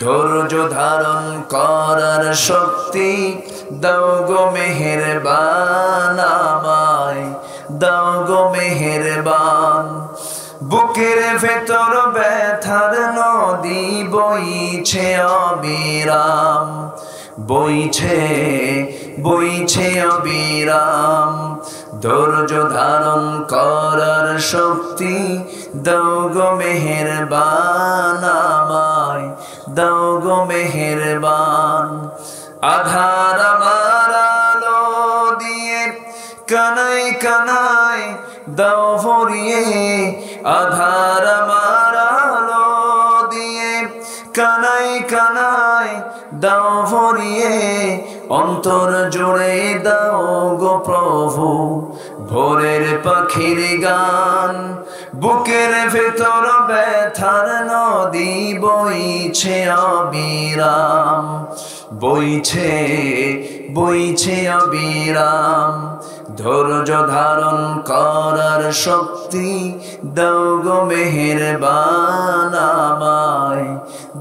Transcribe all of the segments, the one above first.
ধৈর্য ধারণ করার শক্তি দাও গো মেহেরবান আমায়, দাও গো মেহেরবান। বুকের ভেতর ব্যথার নদী বইছে অবিরাম, বইছে বইছে অবিরাম। ধৈর্য ধারণ করার শক্তি দাও গো মেহেরবান আমায়, দাও গো মেহেরবান। আধার আমার আলো দিয়ে কানাই কানাই দাও ভরিয়ে, আধার আমার আলো দিয়ে কানাই কানাই দাও ভরিয়ে। অন্তর জুড়ে দাও গো প্রভু ভোরের পাখির গান। বুকের ভেতর ব্যথার নদী বইছে অবিরাম, বইছে বইছে অবিরাম। ধৈর্য ধারণ করার শক্তি দাও গো মেহেরবান আমায়,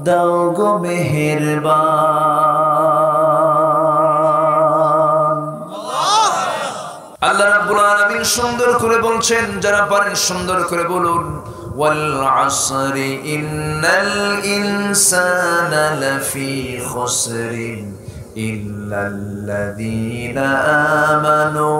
দাও গো মেহেরবান। আল্লাহ রাব্বুল আলামিন সুন্দর করে বলছেন, যারা পারেন সুন্দর করে বলুন, ওয়াল আসরি ইন্নাল ইনসানা লাফি খুসরিন ইল্লাল্লাযীনা আমানু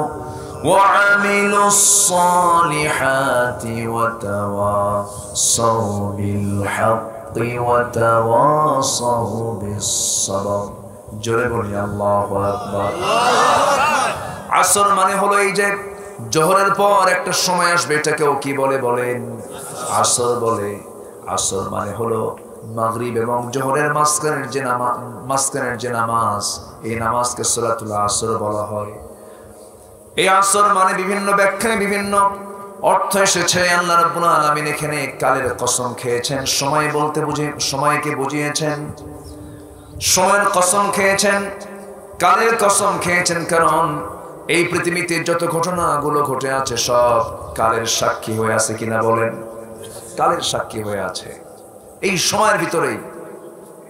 ওয়া আমিলুস সালিহাতি ওয়া তাওয়াসাউ বিল হাক্কি ওয়া তাওয়াসাউ বিস সাবর। জোরে বলি আল্লাহু আকবার। আসর মানে হলো এই যে জোহরের পর একটা সময় আসবে, এটাকেও কি বলে বলেন? আসর বলে। আসর মানে হলো মাগরিব এবং জোহরের মাঝখানের যে নামাজ, এই নামাজকে সালাতুল আসর বলা হয়। এই আসর মানে বিভিন্ন ব্যাখ্যায় বিভিন্ন অর্থ এসেছে। আল্লাহ রাব্বুল আলামিন এখানে কালের কসম খেয়েছেন, সময় বলতে সময়কে বুঝিয়েছেন। সময়ের কসম খেয়েছেন, কালের কসম খেয়েছেন, কারণ এই পৃথিবীতে যত ঘটনাগুলো ঘটে আছে সব কালের সাক্ষী হয়ে আছে। কিনা বলেন? কালের সাক্ষী হয়ে আছে। এই সময়ের ভিতরেই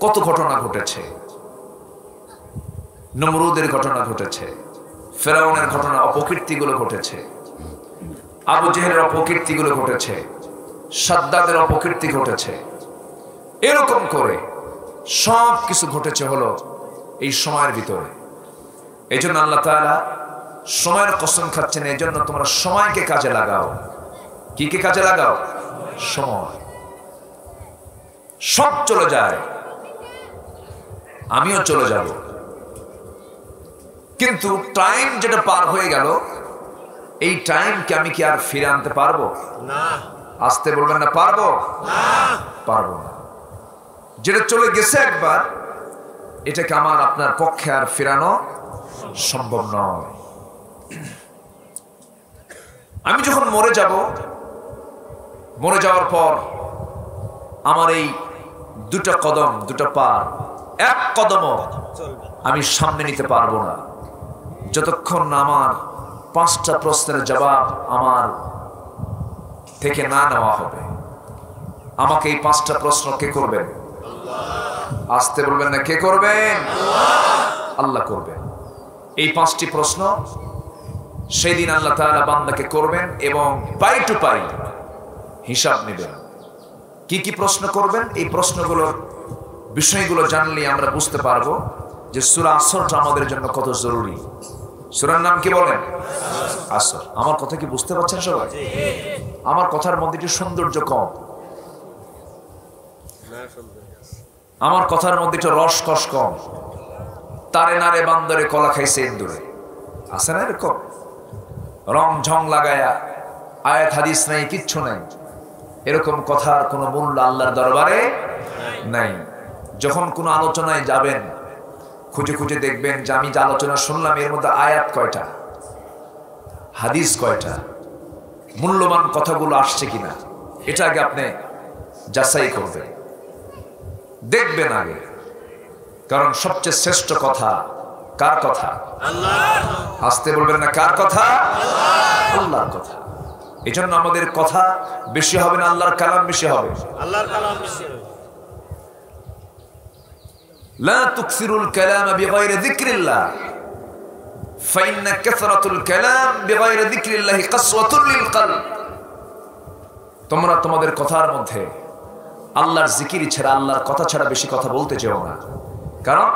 কত ঘটনা ঘটেছে। নমরুদের ঘটনা ঘটেছে, ফেরাউনের ঘটনা, অপকীর্তিগুলো ঘটেছে, আবু জেহেলের অপকীর্তিগুলো ঘটেছে, সাদ্দাদের অপকীর্তি ঘটেছে। এরকম করে সব কিছু ঘটেছে হলো এই সময়ের ভিতরে। এই জন্য আল্লাহ তাআলা সময়ের কসম খাচ্ছেন, এই জন্য তোমরা সময়কে কাজে লাগাও। কি কি কাজে লাগাও? সময়। সব চলে যায়, আমিও চলে যাব, কিন্তু টাইম যেটা পার হয়ে গেল, এই টাইমকে আমি কি আর ফিরে আনতে পারবো? না। আসতে বলবেন না, পারবো না, পারবো না। যেটা চলে গেছে একবার, এটাকে আমার আপনার পক্ষে আর ফেরানো সম্ভব নয়। আমি যখন মরে যাব, মরে যাওয়ার পর আমার এই দুটা কদম, দুটা পা, এক কদমও আমি সামনে নিতে পারবো না, যতক্ষণ না আমার 5টা প্রশ্নের জবাব আমার থেকে না নেওয়া হবে। আমাকে এই 5টা প্রশ্ন কে করবেন? আসতে বলবেন না, কে করবেন? আল্লাহ করবেন। এই 5টি প্রশ্ন সেই দিন আল্লাহ তাআলা বান্দাকে করবেন এবং পাই টু পাই হিসাব নেবেন। কি কি প্রশ্ন করবেন? এই প্রশ্নগুলোর বিষয়গুলো জানলে আমরা বুঝতে পারবো যে সূরা আসরটা আমাদের জন্য কত জরুরি। সূরার নাম কি বলেন? আসর। আমার কথা কি বুঝতে পারছেন সবাই? আমার কথার মধ্যে একটু সৌন্দর্য কম, আমার কথার মধ্যে একটু রসকস কম। তারে নারে বান্দরে কলা খাইছে ইন্দুরে, আছে না এরকম? রং ঝং লাগায়া আয়াত হাদিস নাই, কিচ্ছু নাই, এরকম কথার কোনো মূল্য আল্লাহর দরবারে নাই। যখন কোনো আলোচনায় যাবেন, খুঁজে খুঁজে দেখবেন যে আমি যে আলোচনা শুনলাম এর মধ্যে আয়াত কয়টা, হাদিস কয়টা, মূল্যবান কথাগুলো আসছে কিনা, এটা আগে আপনি যাচাই করবেন, দেখবেন আগে। কারণ সবচেয়ে শ্রেষ্ঠ কথা কার কথা? আল্লাহর। আসতে বলবেন না, কার কথা? আল্লাহর কথা। এই জন্য আমাদের কথা বেশি হবে না, আল্লাহর কালাম বেশি হবে। আল্লাহর কালাম বেশি হবে। লা তুকসিরুল কালাম বিগাইরি যিকরিল্লাহ ফাইন্না কাসরাতুল কালাম বিগাইরি যিকরিল্লাহ কাসওয়াতুল লিল কলব। তোমরা তোমাদের কথার মধ্যে আল্লাহর জিকির ছাড়া, আল্লাহর কথা ছাড়া বেশি কথা বলতে যেও না। কারণ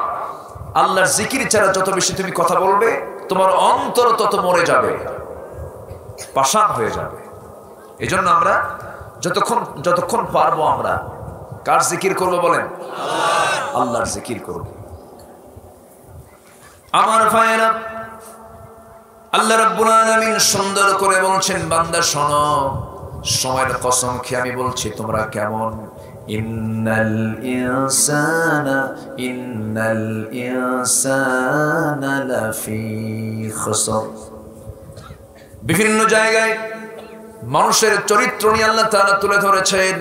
আল্লাহর জিকির ছাড়া যত বেশি তুমি কথা বলবে, তোমার অন্তর তত মরে যাবে, পাষাণ হয়ে যাবে। এই জন্য আমরা যতক্ষণ পারবো আমরা কার জিকির করবো বলেন? আল্লাহর জিকির করব। আমার ভাইয়েরা, আল্লাহ রাব্বুল আলামিন সুন্দর করে বলছেন, বান্দা শোনো, সময়ের কসম খেয়ে আমি বলছি, তোমরা কেমন? ইন্নাল ইনসানা লাফি খুসর। বিভিন্ন জায়গায় মানুষের চরিত্র নিয়ে আল্লাহ তাআলা তুলে ধরেছেন।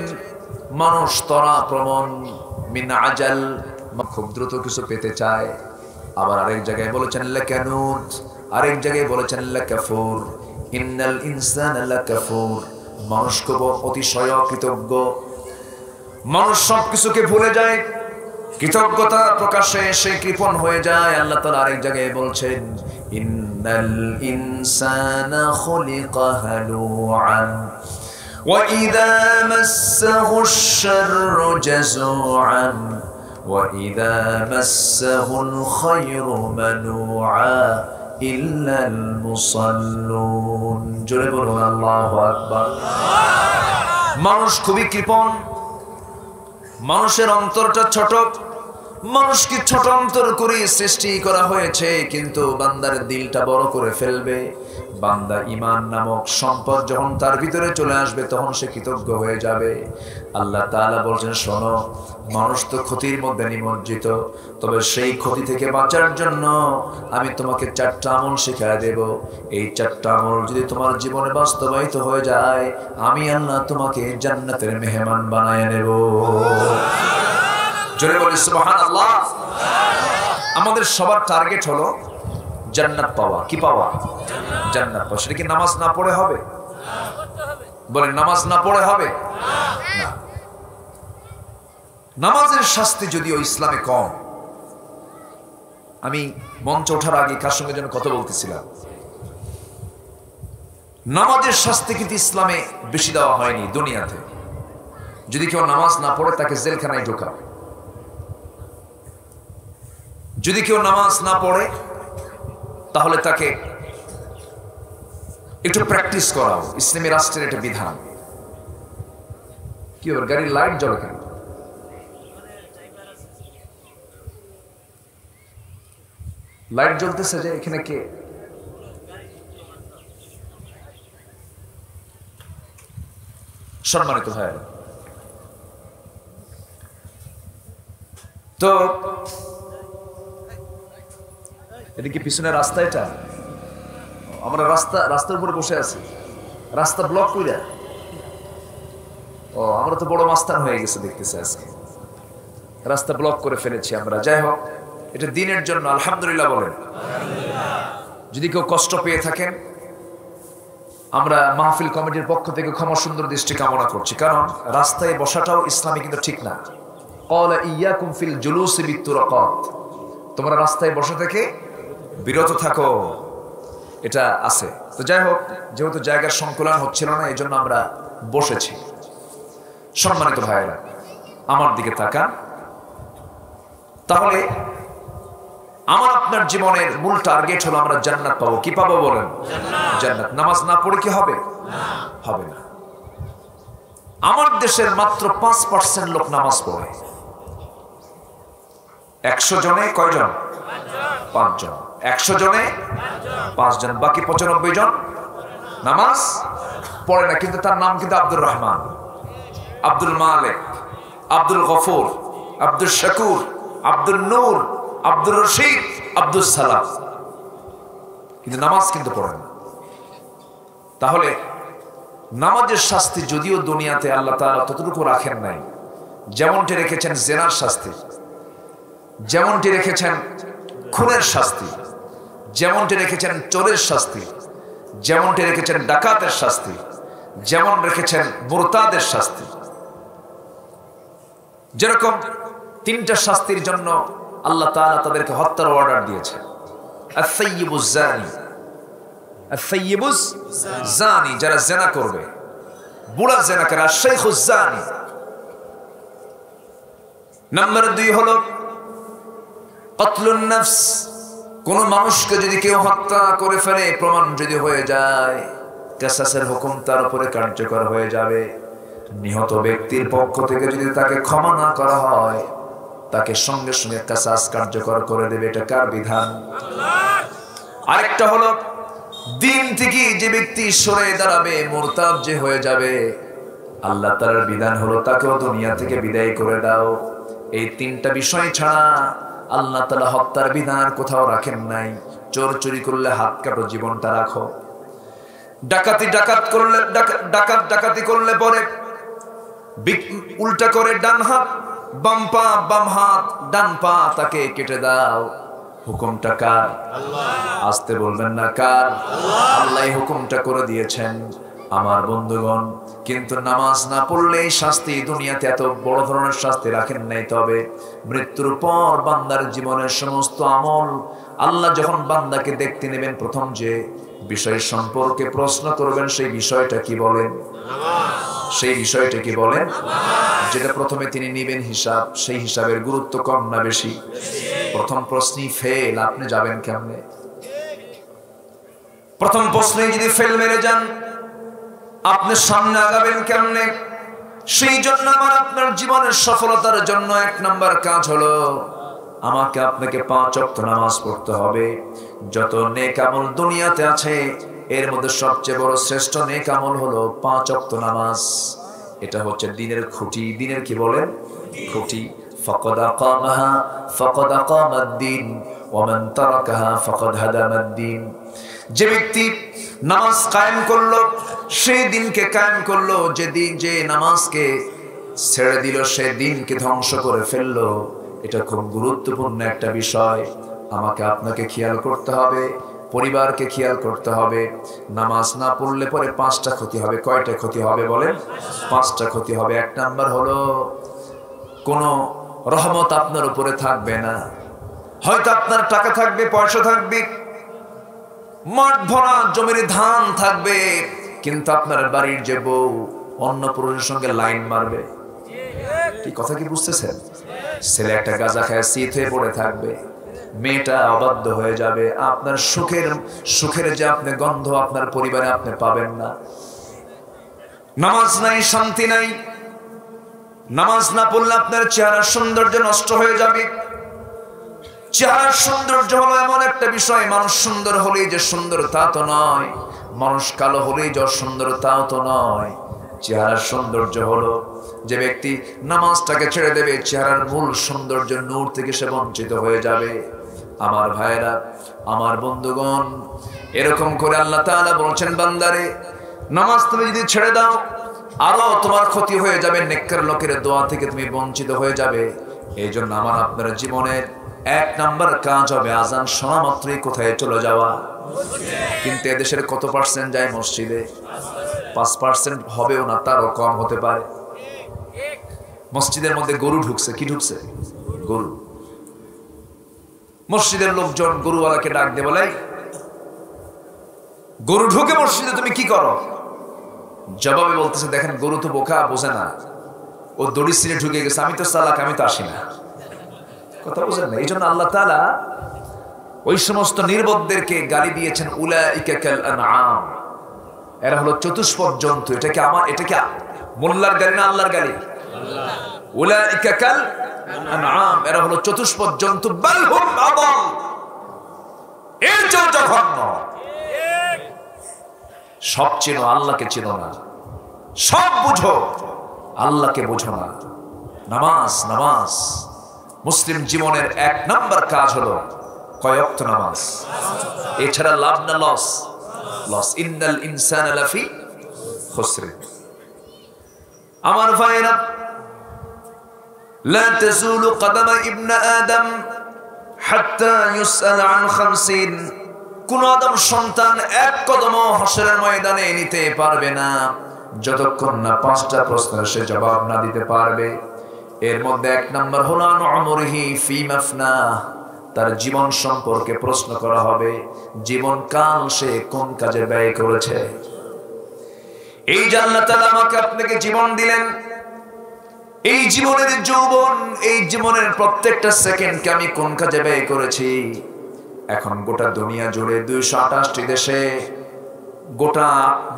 মানুষ তরা প্রমণ, মিন আজাল, খুব দ্রুত কিছু পেতে চায়। আবার আরেক জায়গায় বলেছেন লাকানুত, আরেক জায়গায় বলেছেন লাকাফুর। ইন্নাল ইনসানা লাকাফুর, মানুষ খুব অতিশয় কৃতজ্ঞ। মানুষ সবকিছুকে ভুলে যায়, কৃতজ্ঞতা প্রকাশে সে কৃপণ হয়ে যায়। আল্লাহ তাআলা আরেক জায়গায় বলছেন ইন্নাল ইনসানা খুলিকা হালুআন ওয়া ইযা মাসসাহুশ শাররু জাযুআন ওয়া ইযা মাসসাহুল খায়রু মানুআ ইল্লাল মুসাল্লুন। জোরে বলুন আল্লাহু আকবার। মানুষ খুবই কৃপণ, মানুষের অন্তরটা ছোট, মানুষকে ছোট অন্তর করে সৃষ্টি করা হয়েছে, কিন্তু বান্দার দিলটা বড় করে ফেলবে। বান্দা ঈমান নামক সম্পদ যখন তার ভিতরে চলে আসবে, তখন সে কৃতজ্ঞ হয়ে যাবে। আল্লাহ তাআলা বলছেন, শোনো, মানুষ তো ক্ষতির মধ্যে নিমজ্জিত, তবে সেই ক্ষতি থেকে বাঁচার জন্য আমি তোমাকে 4টা আমল শিখিয়ে দেব। এই 4টা আমল যদি তোমার জীবনে বাস্তবায়িত হয়ে যায়, আমি আল্লাহ তোমাকে জান্নাতের মেহমান বানায় নেব। জোরে বলি সুবহানাল্লাহ। আমাদের সবার টার্গেট হলো জান্নাত পাওয়া। কি পাওয়া? জান্নাত পাওয়া। সেটা কি নামাজ না পড়ে হবে? বলেন, নামাজ না পড়ে হবে না। নামাজের শাস্তি যদিও ইসলামে কম। আমি মঞ্চ ওঠার আগে কার সঙ্গে যেন কথা বলতেছিলাম, নামাজের শাস্তি কিন্তু ইসলামে বেশি দেওয়া হয়নি দুনিয়াতে। যদি কেউ নামাজ না পড়ে, তাকে জেলখানায় ঢোকাবে। যদি কেউ নামাজ না পড়ে, তাহলে তাকে একটু প্র্যাকটিস করাও। ইসলামী রাষ্ট্রের একটা বিধান। কি ওর গাড়ির লাইট জ্বলে কেন? লাইট জ্বলতেছে যে, এখানে কে? সম্মানিত ভাইয়েরা, তো এদিকে পিছনে রাস্তা, এটা আমরা রাস্তার উপরে বসে আছি, রাস্তা ব্লক কইরা। ও, আমরা তো বড় মাস্তান হয়ে গেছে দেখতেছি আজকে, রাস্তা ব্লক করে ফেলেছি আমরা। যাই হোক, এটা দিনের জন্য আলহামদুলিল্লাহ বলেন। যদি কেউ কষ্ট পেয়ে থাকেন, আমরা মাহফিল কমিটির পক্ষ থেকে ক্ষমা সুন্দর দৃষ্টি কামনা করছি। কারণ রাস্তায় বসাটাও ইসলামে কিন্তু ঠিক না। ক্বালা ইয়াকুম ফিল জুলুসি বিতুরাকাত, তোমরা রাস্তায় বসে থেকে বিরত থাকো, এটা আছে। তো যাই হোক, যেহেতু জায়গার সংকুলন হচ্ছিল না, এই জন্য আমরা বসেছি। সম্মানিত ভাইয়েরা, আমার দিকে তাকান। তাহলে আমার আপনার জীবনের মূল টার্গেট হলো আমরা জান্নাত পাবো। কি পাবো বলেন? জান্নাত। নামাজ না পড়ে কি হবে? হবে না। আমার দেশের মাত্র 5% লোক নামাজ পড়ে। 100 জনে কয়জন? 5 জন। 100 জনে 5 জন। বাকি 95 জন নামাজ পড়ে না। কিন্তু তার নাম কিন্তু আব্দুর রহমান, আব্দুল মালিক, আব্দুল গফুর, আব্দুল শাকুর, আব্দুল নূর, আব্দুর রশিদ, আব্দুল সালাম, কিন্তু নামাজ কিন্তু পড়ে না। তাহলে নামাজের শাস্তি যদিও দুনিয়াতে আল্লাহ তাআলা ততটুকু রাখেন নাই, যেমনটি রেখেছেন জেনার শাস্তি, যেমনটি রেখেছেন খুনের শাস্তি, যেমনটি রেখেছেন চোরের শাস্তি, যেমনটি রেখেছেন ডাকাতের শাস্তি, যেমন রেখেছেন মুরতাদের শাস্তি। যেরকম 3টা শাস্তির জন্য আল্লাহ তাআলা তাদেরকে হত্যার অর্ডার দিয়েছে। আস-সাইয়্যিবুজ জানি, আস-সাইয়্যিবুজ জানি, যারা জিনা করবে, বুড়া জিনাকার, আশ-শাইখুজ জানি। নাম্বার 2 হলো কতলুন নফস, কোন মানুষকে যদি কেউ হত্যা করে ফেলে, প্রমাণ যদি হয়ে যায়, কিসাসের হুকুম তার উপরে কার্যকর হয়ে যাবে। নিহত ব্যক্তির পক্ষ থেকে যদি তাকে ক্ষমা না করা হয়, তাকে সঙ্গে সঙ্গে কিসাস কার্যকর করে দেবে। এটা কার বিধান? আরেকটা হলো দিন থেকে যে ব্যক্তি সরে দাঁড়াবে, মুরতাদ যে হয়ে যাবে, আল্লাহ তাআলার বিধান হলো তাকেও দুনিয়া থেকে বিদায় করে দাও। এই 3টা বিষয় ছাড়া আল্লাহ তাআলা হত্যার বিধান কোথাও রাখেন নাই। চোর চুরি করলে হাত কাটো, জীবনটা রাখো। ডাকাতি করলে পরে উল্টা করে ডান হাত বাম পা, বাম হাত ডান পা, তাকে কেটে দাও। হুকুমটা কার? আল্লাহ। আসতে বলবেন না, কার? আল্লাহ হুকুমটা করে দিয়েছেন। আমার বন্ধুগণ, কিন্তু নামাজ না পড়লে শাস্তি দুনিয়াতে এত বড় ধরনের শাস্তি রাখেন নাই। তবে মৃত্যুর পর বান্দার জীবনের সমস্ত আমল আল্লাহ যখন বান্দাকে দেখতে নেবেন, প্রথম যে বিষয় সম্পর্কে প্রশ্ন করবেন, সেই বিষয়টা কি বলেন? সেই বিষয়টা কি বলেন? যেটা প্রথমে তিনি নেবেন হিসাব, সেই হিসাবের গুরুত্ব কম না বেশি? প্রথম প্রশ্নই ফেল, আপনি যাবেন কেমনে? প্রথম প্রশ্নে যদি ফেল মেরে যান, আপনি সামনে আগাবেন কেমনে? সেই জন্য আমার আপনার জীবনের সফলতার জন্য 1 নাম্বার কাজ হলো আমাকে আপনাকে 5 ওয়াক্ত নামাজ পড়তে হবে। যত নেক আমল দুনিয়াতে আছে, এর মধ্যে সবচেয়ে বড় শ্রেষ্ঠ নেক আমল হলো 5 ওয়াক্ত নামাজ। এটা হচ্ছে দ্বীনের খুঁটি। দ্বীনের কি বলেন? খুঁটি। ফাকাদ আকামাহা ফাকাদ আকামাদ-দ্বীন ওয়া মান তারাকাহা ফাকাদ হাদামাদ-দ্বীন। যে ব্যক্তি নামাজ কায়েম করলো, সেই দিনকে কায়েম করলো। যে নামাজকে ছেড়ে দিল, সে দিনকে ধ্বংস করে ফেললো। এটা খুব গুরুত্বপূর্ণ একটা বিষয়। আমাকে আপনাকে খেয়াল করতে হবে, পরিবারকে খেয়াল করতে হবে। নামাজ না পড়লে পরে 5টা ক্ষতি হবে। কয়টা ক্ষতি হবে বলেন? 5টা ক্ষতি হবে। 1 নাম্বার হলো কোনো রহমত আপনার উপরে থাকবে না। হয়তো আপনার টাকা থাকবে, পয়সা থাকবে, মাঠ ভরা জমির ধান থাকবে, কিন্তু আপনার বাড়ির যে বউ অন্য পুরুষের সঙ্গে লাইন মারবে। কি কথা কি বুঝতেছেন? ছেলে একটা গাঁজা খায় শীত হয়ে পড়ে থাকবে, মেয়েটা অবাধ্য হয়ে যাবে। আপনার সুখের যে আপনি গন্ধ আপনার পরিবারে আপনি পাবেন না। নামাজ নাই, শান্তি নাই। নামাজ না পড়লে আপনার চেহারার সৌন্দর্য নষ্ট হয়ে যাবে। চেহারার সৌন্দর্য হলো এমন একটা বিষয়, মানুষ সুন্দর হলেই যে সুন্দর তা তো নয়, মানুষ কালো হলেই যে সুন্দর তাও তো নয়। চেহারার সৌন্দর্য হলো যে ব্যক্তি নামাজটাকে ছেড়ে দেবে, চেহারার মূল সৌন্দর্য নূর থেকে সে বঞ্চিত হয়ে যাবে। আমার ভাইয়েরা, আমার বন্ধুগণ, এরকম করে আল্লাহ তাআলা বলছেন, বান্দারে নামাজ তুমি যদি ছেড়ে দাও, আরো তোমার ক্ষতি হয়ে যাবে, নেককার লোকের দোয়া থেকে তুমি বঞ্চিত হয়ে যাবে। এই জন্য আমার আপনার জীবনের 1 নাম্বার কাজ হবে আজান শোনা মাত্রই কোথায় চলে যাওয়া। কিন্তু এদেশের কত পার্সেন্ট যায় মসজিদে? 5% হবেও না, তারও কম হতে পারে। মসজিদের মধ্যে গরু ঢুকছে। কি ঢুকছে? গরু। মসজিদের লোকজন গরুওয়ালাকে ডাক দিয়ে বলে, গরু ঢুকে মসজিদে, তুমি কি করো? জবাবে বলতেছে, দেখেন গরু তো বোকা, বোঝে না, ও দড়ি ছিঁড়ে ঢুকে গেছে, আমি তো চালাক, আমি তো আসি না। কথা বোঝেন না? এই জন্য আল্লাহ তাআলা ওই সমস্ত নির্বোধদেরকে গালি দিয়েছেন, উলাইকা কাল আনআম, এরা হলো চতুষ্পদ জন্তু। এটা কি মোল্লার গালি না আল্লাহর গালি? উলাইকা কাল আনআম, এরা হলো চতুষ্পদ জন্তু। বাল হুম আদাল, এর চেয়ে জঘন্য। সব চেনো, আল্লাহকে চেনো না। সব বুঝো, আল্লাহকে বুঝো না। নামাজ মুসলিম জীবনের 1 নাম্বার কাজ হলো কয় ওয়াক্ত নামাজ। এছাড়া লাভ না লস। ইন্নাল ইনসানা লাফি খুসর। আমার ভাইরা, লা তাজুলু কদমা ইবনে আদম হাত্তা ইউসআল আন 50। কোন আদম সন্তান 1 কদম হাসরের ময়দানে নিতে পারবে না যতক্ষণ না 5টা প্রশ্নের সে জবাব না দিতে পারবে। এর মধ্যে এক নাম্বার হলো অনুমরিহি ফি মাফনা, তার জীবন সম্পর্কে প্রশ্ন করা হবে, জীবন কাল সে কোন কাজে ব্যয় করেছে। এই যে আল্লাহ তাআলা আমাকে আপনাকে জীবন দিলেন, এই জীবনের যৌবন, এই জীবনের প্রত্যেকটা সেকেন্ডকে আমি কোন কাজে ব্যয় করেছি। এখন গোটা দুনিয়া জুড়ে 228টি দেশে, গোটা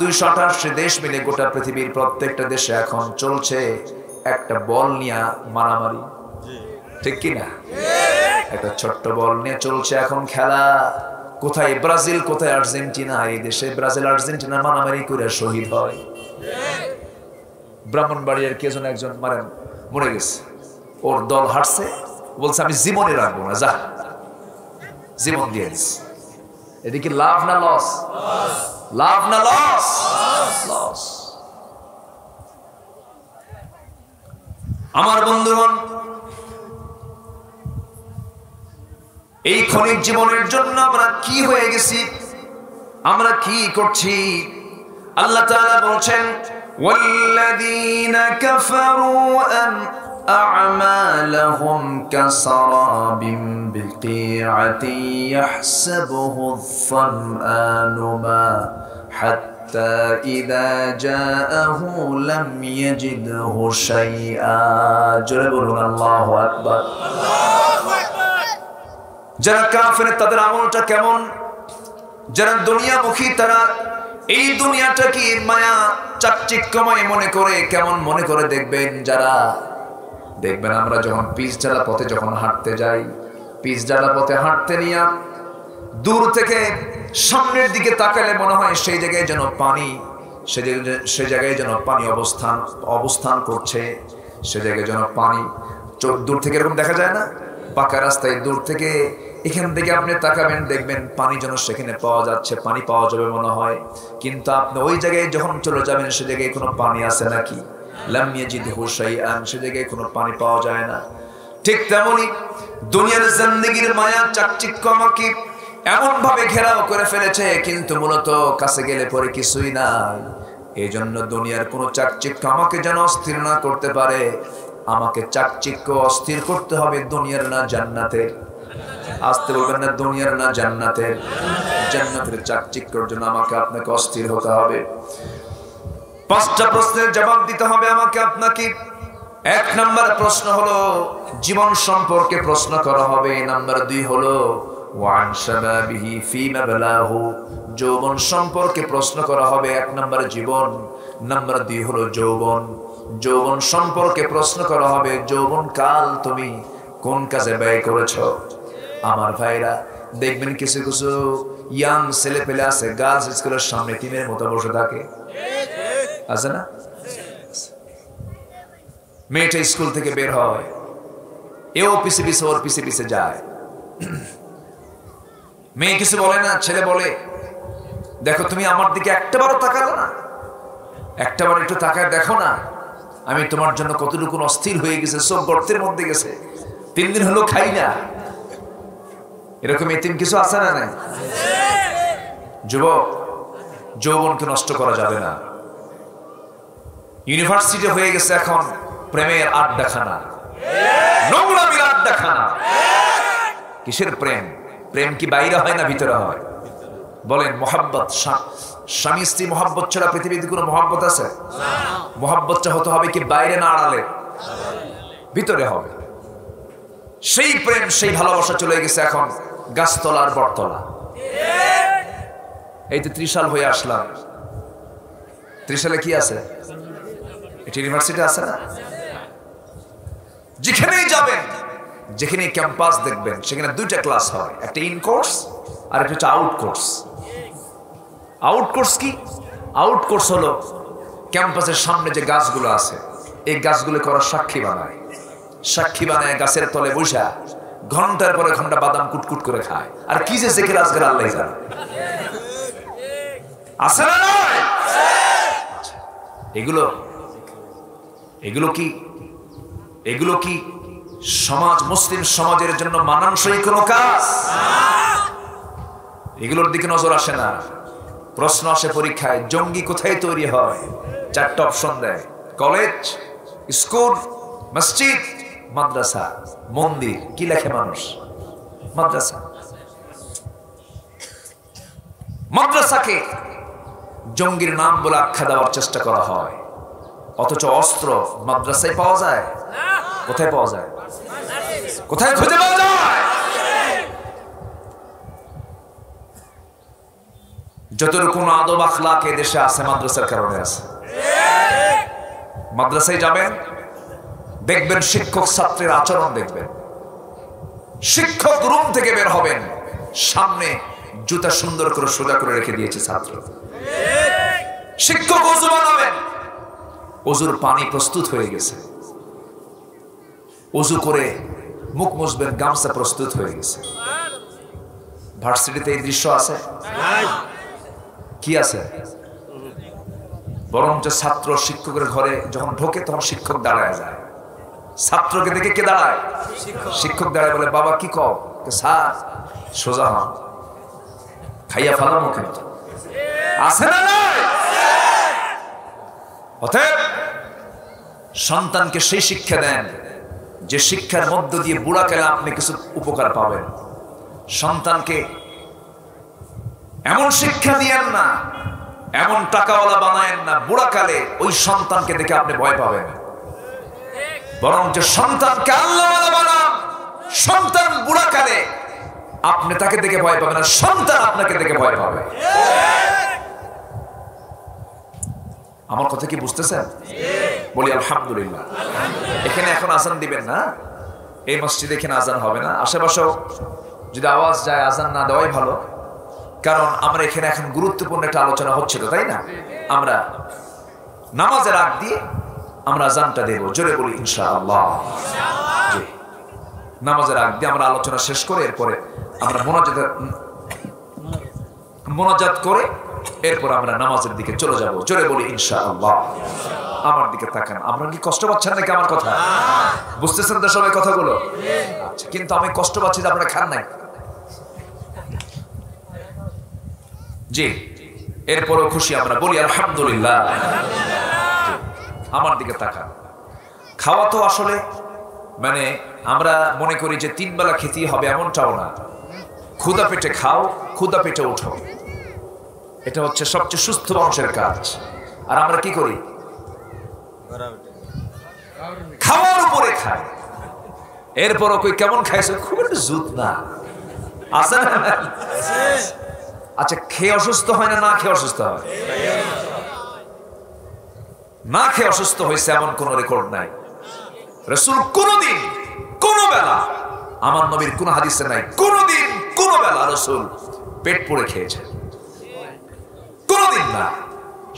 228 দেশ মিলে গোটা পৃথিবীর প্রত্যেকটা দেশে এখন চলছে একটা বল নিয়ে মারামারি, ঠিক কি না? একটা ছোট্ট বল নিয়ে চলছে এখন খেলা। কোথায় ব্রাজিল, কোথায় আর্জেন্টিনা। এই দেশে ব্রাজিল আর্জেন্টিনা মারামারি করে শহীদ হয়। ব্রাহ্মণবাড়িয়ার কে যেন একজন মরে গেছে, ওর দল হারছে, বলছে আমি জীবনে রাখবো না, যা জীবন দিয়ে দিস। এটা কি লাভ না লস? লাভ না লস? লস। আমার বন্ধুগণ, এই ক্ষণিক জীবনের জন্য আমরা কি হয়ে গেছি, আমরা কি করছি? আল্লাহ তাআলা বলছেন ওয়াল্লাযীনা কাফারু أعمالهم كسراب بقيعة يحسبه الظمآن ماء حتى إذا جاءه لم يجده شيئا جربنا الله أكبر যারা কাফের তাদের আমলটা কেমন, যারা দুনিয়ামুখী তারা এই দুনিয়াটা কি মায়া চাকচিক্যময় মনে করে, কেমন মনে করে দেখবেন। যারা দেখবেন আমরা যখন পিচ ঢালা পথে যখন হাঁটতে যাই, পিচ ঢালা পথে হাঁটতে নিয়ে দূর থেকে সামনের দিকে তাকালে মনে হয় সেই জায়গায় যেন পানি, সে জায়গায় যেন পানি অবস্থান করছে, সে জায়গায় যেন পানি দূর থেকে এরকম দেখা যায় না? পাকা রাস্তায় দূর থেকে এখান থেকে আপনি তাকাবেন, দেখবেন পানি যেন সেখানে পাওয়া যাচ্ছে, পানি পাওয়া যাবে মনে হয়। কিন্তু আপনি ওই জায়গায় যখন চলে যাবেন সে জায়গায় কোনো পানি আছে নাকি? লাম ইয়াজিদহু শাইআন, সে জায়গায় কোনো পানি পাওয়া যায় না। ঠিক তেমনি দুনিয়ার জিন্দেগির মায়া চাকচিক্য আমাকে এমন ভাবে ঘেরাও করে ফেলেছে, কিন্তু মূলত কাছে গেলে পরে কিছুই নাই। এই জন্য দুনিয়ার কোনো চাকচিক্য আমাকে যেন অস্থির না করতে পারে। আমাকে চাকচিক্য অস্থির করতে হবে দুনিয়ার না জান্নাতের। আসতে বলবেন না, দুনিয়ার না জান্নাতের। জান্নাতের চাকচিক্যর জন্য আমাকে আপনাকে অস্থির হতে হবে। 5টা প্রশ্নের জবাব দিতে হবে আমাকে আপনাকে। 1 নাম্বার প্রশ্ন হলো জীবন সম্পর্কে প্রশ্ন করা হবে। নাম্বার 2 হলো ওয়ান শাবাবিহি ফিমা বালাহু, যৌবন সম্পর্কে প্রশ্ন করা হবে। 1 নাম্বার জীবন, নাম্বার 2 হলো যৌবন। যৌবন সম্পর্কে প্রশ্ন করা হবে, যৌবন কাল তুমি কোন কাজে ব্যয় করেছো। আমার ভাইরা দেখবেন কিছু কিছু ইয়াং ছেলে পেলে আছে গার্লস স্কুলের সামনে টিমের মতো বসে থাকে, আছে না? মেয়েটা স্কুল থেকে বের হয়, এও পিছে পিছে ওর পিছে পিছে যায়। মেয়ে কিছু বলে না, ছেলে বলে দেখো তুমি আমার দিকে একটাবারও তাকালো না, একটাবার একটু তাকায় দেখো না, আমি তোমার জন্য কতটুকু অস্থির হয়ে গেছে, সব গর্তের মধ্যে গেছে, 3 দিন হলো খাই না। এরকম এতিম কিছু আছে না? নাই? যুবক, যৌবনকে নষ্ট করা যাবে না। ইউনিভার্সিটি হয়ে গেছে এখন প্রেমের আড্ডাখানা, নোংরামির আড্ডাখানা। কিসের প্রেম? প্রেম কি বাইরে হয় না ভিতরে হয়? বলেন মোহাব্বত, স্বামী স্ত্রী মোহাব্বত ছাড়া পৃথিবীতে কোনো মোহাব্বত আছে? মোহাব্বতটা হতে হবে কি বাইরে না আড়ালে? ভিতরে হবে। সেই প্রেম, সেই ভালোবাসা চলে গেছে এখন গাছতলার বটতলা। এই তো 30 সাল হয়ে আসলাম, 30 সালে কি আছে? এটা ইউনিভার্সিটি আছে না? যেখানেই যাবেন, যেখানে ক্যাম্পাস দেখবেন সেখানে 2টা ক্লাস হয়, একটা ইন কোর্স আর একটা হচ্ছে আউট কোর্স। আউট কোর্স কি? আউট কোর্স হলো ক্যাম্পাসের সামনে যে গাছগুলো আছে এই গাছগুলো করার সাক্ষী বানায়, সাক্ষী বানায় গাছের তলে বসা ঘন্টার পরে ঘন্টা বাদাম কুটকুট করে খায়। আর কি যে জেকের আজকের আল্লাহ জানে। আছে না নয়? এগুলো কি সমাজ, মুসলিম সমাজের জন্য মানানসই কোনো কাজ? এগুলোর দিকে নজর আসে না। প্রশ্ন আসে পরীক্ষায়, জঙ্গি কোথায় তৈরি হয়? 4টা অপশন দেয়, কলেজ, স্কুল, মসজিদ মাদ্রাসা, মন্দির, কি লেখে মানুষ? মাদ্রাসা। মাদ্রাসাকে জঙ্গির নাম বলে আখ্যা দেওয়ার চেষ্টা করা হয়, অথচ অস্ত্র মাদ্রাসায় পাওয়া যায়? কোথায় পাওয়া যায়? কোথায় খুঁজে পাওয়া যায়? যতটুকু আদব আখলাক এই দেশে আছে মাদ্রাসার কারণে আছে। মাদ্রাসায় যাবেন, দেখবেন শিক্ষক ছাত্রের আচরণ দেখবেন। শিক্ষক রুম থেকে বের হবেন, সামনে জুতা সুন্দর করে সোজা করে রেখে দিয়েছে ছাত্র। শিক্ষক ওযু বানাবেন, ওযুর পানি প্রস্তুত হয়ে গেছে। ওযু করে মুখ মুছবেন, গামছা প্রস্তুত হয়ে গেছে। ভার্সিটিতে এই দৃশ্য আছে? কি আছে? বরঞ্চ ছাত্র শিক্ষকের ঘরে যখন ঢোকে তখন শিক্ষক দাঁড়ায় যায়। ছাত্রকে দেখে কে দাঁড়ায়? শিক্ষক দাঁড়ায়, বলে বাবা কি কও? স্যার সোজা হন, খাইয়া ফেলা মুখে আছে না? অতএব সন্তানকে সেই শিক্ষা দেন যে শিক্ষার মধ্য দিয়ে বুড়াকালে আপনি কিছু উপকার পাবেন। সন্তানকে এমন শিক্ষা দিয়েন না, এমন টাকাওয়ালা বানায়েন না বুড়াকালে ওই সন্তানকে দেখে আপনি ভয় পাবেন। বরং যে সন্তানকে আল্লাহওয়ালা বানান, সন্তান বুড়াকালে আপনি তাকে দেখে ভয় পাবেন না, সন্তান আপনাকে দেখে ভয় পাবে। আমার কথা কি বুঝতেছেন? বলি আলহামদুলিল্লাহ। এখানে এখন আজান দিবেন না, এই মসজিদে এখানে আজান হবে না। আশেপাশেও যদি আওয়াজ যায় আজান না দেওয়াই ভালো, কারণ আমরা এখানে এখন গুরুত্বপূর্ণ একটা আলোচনা হচ্ছিল, তাই না? আমরা নামাজের আগ দিয়ে আমরা আজানটা দেব, জোরে বলি ইনশাআল্লাহ। জি, নামাজের আগ দিয়ে আমরা আলোচনা শেষ করে এরপরে আমরা মোনাজাত করে এরপর আমরা নামাজের দিকে চলে যাব, জোরে বলি ইনশাআল্লাহ। আমার দিকে তাকান। আমরা কি কষ্ট পাচ্ছেন নাকি আমার কথা? বুঝতেছেন তো সবাই কথাগুলো? আচ্ছা, কিন্তু আমি কষ্ট পাচ্ছি যে আপনারা খান নাই। জি, এরপরও খুশি আমরা, বলি আলহামদুলিল্লাহ। আমার দিকে তাকান। খাওয়া তো আসলে মানে আমরা মনে করি যে 3 বেলা খেতেই হবে, এমনটাও না। ক্ষুধা পেটে খাও, ক্ষুধা পেটে উঠো, এটা হচ্ছে সবচেয়ে সুস্থ মানুষের কাজ। আর আমরা কি করি? খাওয়ার উপরে খাই। এরপরও কই কেমন খাইছে, খুব একটা জুত না আছে না? আচ্ছা, খেয়ে অসুস্থ হয় না, না খেয়ে অসুস্থ হয়? না খেয়ে অসুস্থ হয়েছে এমন কোন রেকর্ড নাই। রাসূল কোনদিন কোন বেলা, আমার নবীর কোন হাদিসে নাই কোনদিন কোন বেলা রাসূল পেট পুড়ে খেয়েছে, কোনদিন না।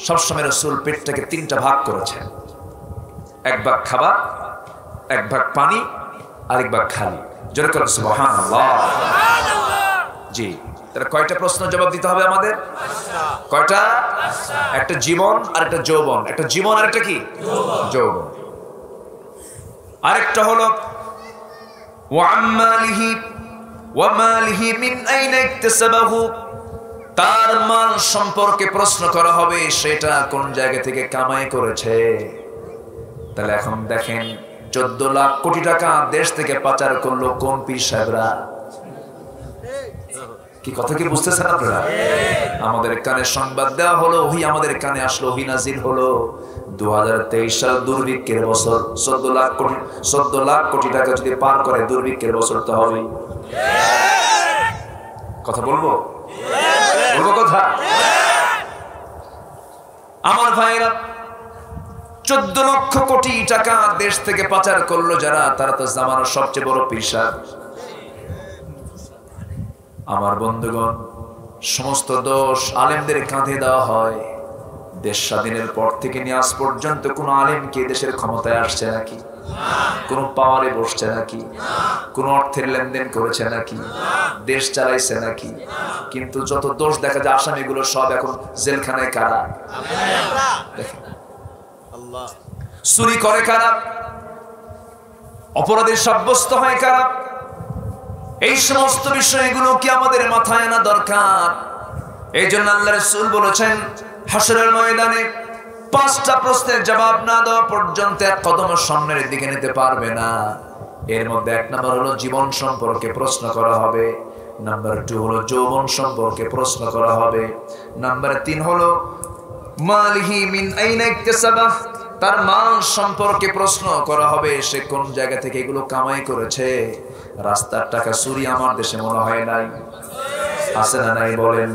সবসময় রাসূল পেটটাকে 3টা ভাগ করেছেন, 1 ভাগ খাবার, 1 ভাগ পানি, আরেক ভাগ খালি। জোরে করে সুবহানাল্লাহ। জি, তাহলে কয়টা প্রশ্ন জবাব দিতে হবে আমাদের? কয়টা? একটা জীবন আর একটা যৌবন। একটা জীবন আর একটা কি? যৌবন। আরেকটা হলো ওয়ামালিহি ওয়ামালিহি মিন আইনা ইকতাসাবাহু, তার মাল সম্পর্কে প্রশ্ন করা হবে, সেটা কোন জায়গা থেকে কামাই করেছে। তাহলে এখন দেখেন 14 লাখ কোটি টাকা দেশ থেকে পাচার করলো কোন পীর সাহেবরা। কি কথা কি বুঝতেছেন আপনারা? আমাদের কানে সংবাদ দেওয়া হলো, ওহি আমাদের কানে আসলো, ওহি নাজিল হলো। 2023 সাল দুর্ভিক্ষের বছর। 14 লাখ কোটি টাকা যদি পার করে দুর্ভিক্ষের বছর তো হবেই। কথা বলবো কথা? আমার ভাইরা, 14 লক্ষ কোটি টাকা দেশ থেকে পাচার করলো যারা, তারা তো জামানার সবচেয়ে বড় পীর সাহেব। আমার বন্ধুগণ, সমস্ত দোষ আলেমদের কাঁধে দেওয়া হয়। দেশ স্বাধীনের পর থেকে নিয়ে আজ পর্যন্ত কোন আলেম কি দেশের ক্ষমতায় আসছে নাকি? কোন পাওয়ারে বসছে নাকি? কোন অর্থের লেনদেন করেছে নাকি? দেশ চালাইছে নাকি? কিন্তু যত দোষ দেখা যায় আসামিগুলো সব এখন জেলখানায়। কারা? চুরি করে কারা? অপরাধী সাব্যস্ত হয় কারা? এই সমস্ত বিষয়গুলো কি আমাদের মাথায় আনা দরকার। এই জন্য আল্লাহ রাসূল বলেছেন, হাসরের ময়দানে 5টা প্রশ্নের জবাব না দেওয়া পর্যন্ত 1 কদম সামনের দিকে নিতে পারবে না। এর মধ্যে 1 নম্বর হলো জীবন সম্পর্কে প্রশ্ন করা হবে, নাম্বার 2 হলো যৌবন সম্পর্কে প্রশ্ন করা হবে, নাম্বার 3 হলো মালিহি মিন আইনা ইকতাসাবা, তার মাল সম্পর্কে প্রশ্ন করা হবে, সে কোন জায়গা থেকে এগুলো কামাই করেছে। রাস্তার টাকা চুরি আমার দেশে মনে হয় নাই, আছে না নাই বলেন?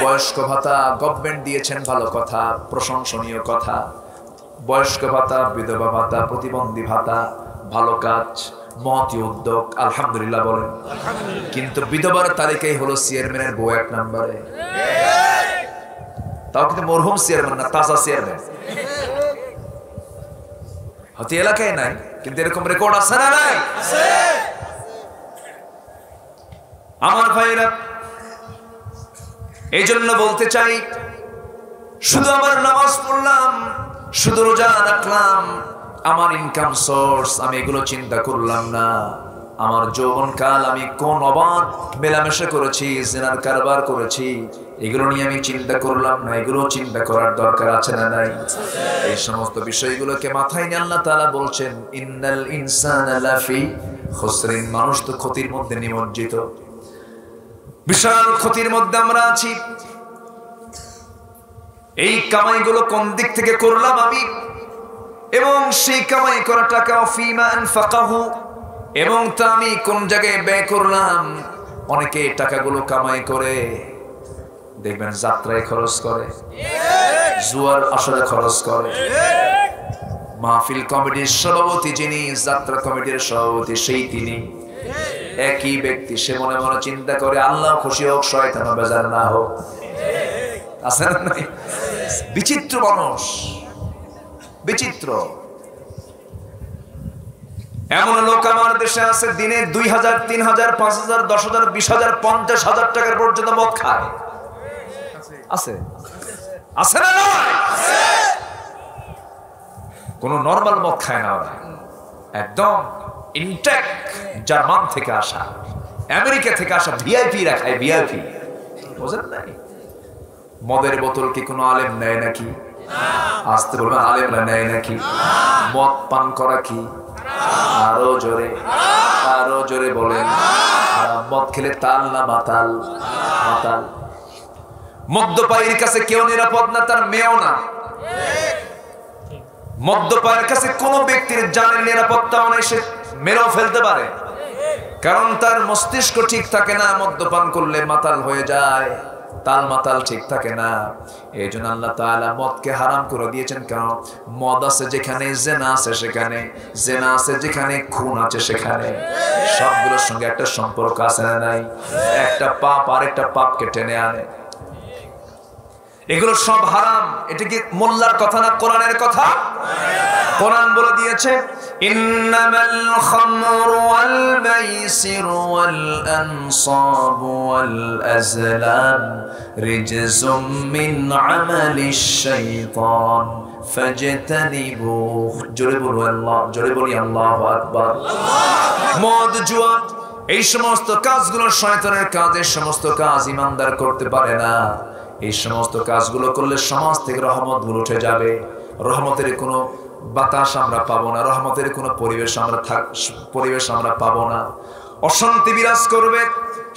বয়স্ক ভাতা গভর্নমেন্ট দিয়েছেন, ভালো কথা, প্রশংসনীয় কথা। বয়স্ক ভাতা, বিধবা ভাতা, প্রতিবন্ধী ভাতা, ভালো কাজ, মহতি উদ্যোগ, আলহামদুলিল্লাহ বলেন। কিন্তু বিধবার তালিকায় হলো চেয়ারম্যানের বউ 1 নম্বরে, তাও কিন্তু মরহুম চেয়ারম্যান না, তাজা চেয়ারম্যান। হয়তো এলাকায় নাই, কিন্তু এরকম রেকর্ড আছে না নাই? আমার ভাইরা, এই জন্য বলতে চাই, শুধু আমার নামাজ পড়লাম, শুধু রোজা রাখলাম, আমার ইনকাম সোর্স আমি এগুলো চিন্তা করলাম না। আমার যৌবনকাল আমি কোন অবাধ মেলামেশা করেছি, জিনার কারবার করেছি, এগুলো নিয়ে আমি চিন্তা করলাম না। এগুলো চিন্তা করার দরকার আছে না নাই? এই সমস্ত বিষয়গুলোকে মাথায় নিয়ে আল্লাহ তাআলা বলছেন, ইন্নাল ইনসানা লাফি খুসরিন, মানুষ তো ক্ষতির মধ্যে নিমজ্জিত, বিশাল ক্ষতির মধ্যে আমরা আছি। এই কামাইগুলো কোন দিক থেকে করলাম আমি, এবং সেই কামাই করা টাকা ফিমা আনফাকাহু, এবং তা আমি কোন জায়গায় ব্যয় করলাম। অনেকে টাকাগুলো কামাই করে দেখবেন যাত্রায় খরচ করে, জুয়ার আসরে খরচ করে। মাহফিল কমিটির সভাপতি যিনি, যাত্রা কমিটির সভাপতি সেই তিনি, একই ব্যক্তি, সে মনে মনে চিন্তা করে আল্লাহ খুশি হোক, শয়তান বেজার না হোক। আছে না নাই? বিচিত্র মানুষ, বিচিত্র। এমন লোক আমার দেশে আছে, দিনে 2000, 3000, 5000, 10000, 20000, 50,000 টাকার পর্যন্ত মদ খায়। আছে, আছে না নয়? কোন নরমাল মদ খায় না ওরা, একদম ইনটেক, জার্মান থেকে আসা, আমেরিকা থেকে আসা ভিআইপি রাখায়, ভিআইপি। বুঝেন নাই? মদের বোতল কি কোনো আলেম নেয় নাকি? আসতে বলবেন, আলেমরা নেয় নাকি? মদ পান করা কি? আরো জোরে, আরো জোরে বলেন। মদ খেলে তাল না মাতাল? মাতাল। মদ্যপায়ীর কাছে কেউ নিরাপদ না, তার মেয়েও না। মদ্যপায়ের কাছে কোন ব্যক্তির জানের নিরাপত্তাও নেই, সে মেরেও ফেলতে পারে, কারণ তার মস্তিষ্ক ঠিক থাকে না। মদ্যপান করলে মাতাল হয়ে যায়, তাল মাতাল ঠিক থাকে না। এই জন্য আল্লাহ তাআলা মদকে হারাম করে দিয়েছেন। কারণ মদ আছে যেখানে জেনা আছে সেখানে, জেনা আছে যেখানে খুন আছে সেখানে, সবগুলোর সঙ্গে একটা সম্পর্ক আছে না নাই? একটা পাপ আরেকটা পাপকে টেনে আনে। এগুলো সব হারাম। এটা কি মোল্লার কথা না, কোরআনের কথা? কোরআন বলে দিয়েছে, ইন্নামাল খামরু ওয়াল মাইসিরু ওয়াল আনসাবু ওয়াল আজলাম রিজসুম মিন আমালিশ শাইতান ফাজতানিবু। জোরে বলি আল্লাহ, জোরে বলি আল্লাহু আকবার। মদ, জুয়া, এই সমস্ত কাজগুলো শয়তানের কাজ। এই সমস্ত কাজ ইমানদার করতে পারে না। এই সমস্ত কাজগুলো করলে সমাজ থেকে রহমতগুলো উঠে যাবে। রহমতের কোনো বাতাস আমরা পাবো না, রহমতের কোনো পরিবেশ আমরা পাবো না। অশান্তি বিরাজ করবে,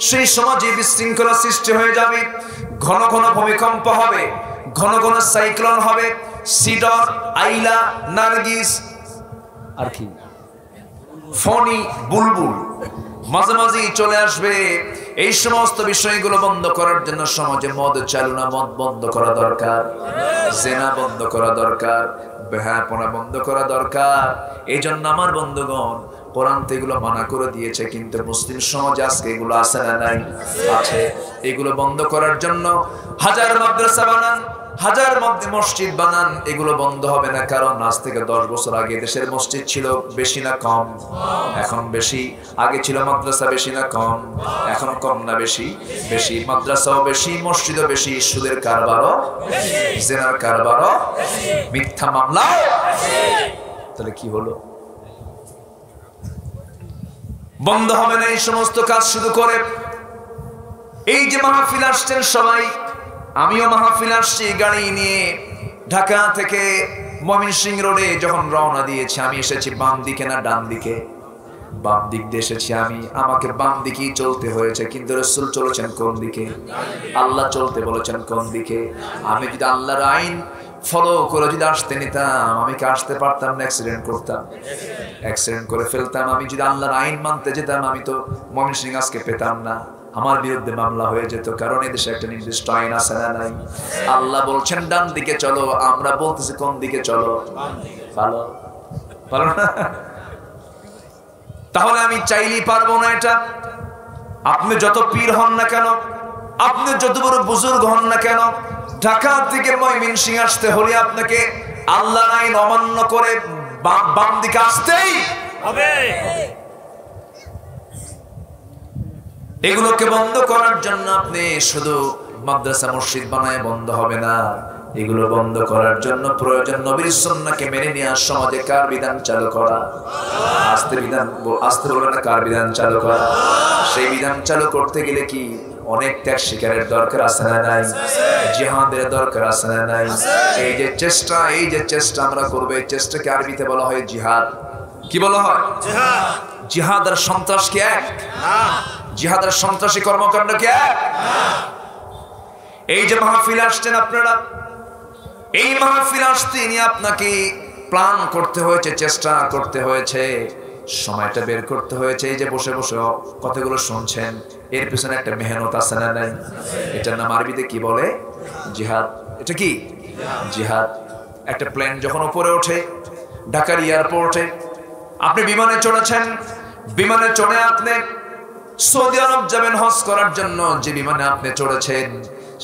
সেই সমাজে বিশৃঙ্খলা সৃষ্টি হয়ে যাবে। ঘন ঘন ভূমিকম্প হবে, ঘন ঘন সাইক্লোন হবে, সিডর, আইলা, নার্গিস আর কি ফণি, বুলবুল মাঝে মাঝেই চলে আসবে। এই সমস্ত বিষয়গুলো বন্ধ করার জন্য সমাজে মদ চালনা, মদ বন্ধ করা দরকার, জেনা বন্ধ করা দরকার, বেহায়াপনা বন্ধ করা দরকার। এই জন্য আমার বন্ধুগণ, কোরআন তো এগুলো মানা করে দিয়েছে, কিন্তু মুসলিম সমাজে আজকে এগুলো আছে না নাই? আছে। এগুলো বন্ধ করার জন্য হাজার মাদ্রাসা বানান, হাজার মসজিদ বানান, এগুলো বন্ধ হবে না। কারণ আজ থেকে 10 বছর আগে দেশের মসজিদ ছিল বেশি না কম? এখন বেশি। আগে ছিল মাদ্রাসা বেশি না কম? এখন কম না বেশি? বেশি। মাদ্রাসাও বেশি, মসজিদও বেশি, সুদের কারবারও বেশি, জেনার কারবারও বেশি, মিথ্যা মামলাও বেশি। তাহলে কি হলো? বন্ধ হবে না এই সমস্ত কাজ শুধু করে। এই যে মাহফিল আসছেন সবাই, আমিও মাহফিল আসছি গাড়ি নিয়ে, ঢাকা থেকে ময়মনসিংহ রোডে যখন রওনা দিয়েছি, আমি এসেছি বাম দিকে না ডান দিকে? বাম দিক দিয়ে এসেছি আমি, আমাকে বাম দিকেই চলতে হয়েছে, কিন্তু রাসূল চলেছেন কোন দিকে? আল্লাহ চলতে বলেছেন কোন দিকে? আমি যদি আল্লাহর আইন ফলো করে যদি আসতে নিতাম, আমি কি আসতে পারতাম না? অ্যাক্সিডেন্ট করতাম, অ্যাক্সিডেন্ট করে ফেলতাম। আমি যদি আল্লাহর আইন মানতে যেতাম, আমি তো ময়মনসিংহ আজকে পেতাম না, আমার বিরুদ্ধে মামলা হয়ে যেত। কারণ এদেশে একটা নির্দিষ্ট আইন আছে না নাই? আল্লাহ বলছেন ডান দিকে চলো, আমরা বলতেছি কোন দিকে চলো? ভালো ভালো না? তাহলে আমি চাইলেই পারবো না এটা। আপনি যত পীর হন না কেন, আপনি যত বড় বুজুর্গ হন না কেন, ঢাকা থেকে ময়মনসিংহ আসতে হলে আপনাকে আল্লাহর আইন অমান্য করে বাম দিকে আসতেই হবে। এগুলোকে বন্ধ করার জন্য আপনি শুধু মাদ্রাসা মসজিদ বানায় বন্ধ হবে না, এগুলো বন্ধ করার জন্য প্রয়োজন নবীর সুন্নাহকে মেনে নেওয়া, সমাজে কার বিধান চালু করা? আস্তে বলবেন না, কার বিধান চালু করা? সেই বিধান চালু করতে গেলে কি অনেক ত্যাগ স্বীকারের দরকার আছে না নাই? জিহাদের দরকার আছে না নাই? এই যে চেষ্টা আমরা করবো, এই চেষ্টাকে আরবিতে বলা হয় জিহাদ। কি বলা হয়? জিহাদ। জিহাদ আর সন্ত্রাস কি এক? না। জিহাদ আর সন্ত্রাসী কর্মকাণ্ড কি এক? না। এই যে মাহফিল আসছেন আপনারা, এই মাহফিল আসতে নিয়ে আপনাকে প্ল্যান করতে হয়েছে, চেষ্টা করতে হয়েছে, সময়টা বের করতে হয়েছে। এই যে বসে বসে কথাগুলো শুনছেন, এর পিছনে একটা মেহনত আছে না নাই? এটার নাম আরবিতে কি বলে? জিহাদ। এটা কি? জিহাদ। একটা প্লেন যখন উপরে ওঠে, ঢাকার এয়ারপোর্টে আপনি বিমানে চড়েছেন, বিমানে চড়ে আপনি সৌদি আরব যাবেন হজ করার জন্য, যে বিমানে আপনি চড়েছেন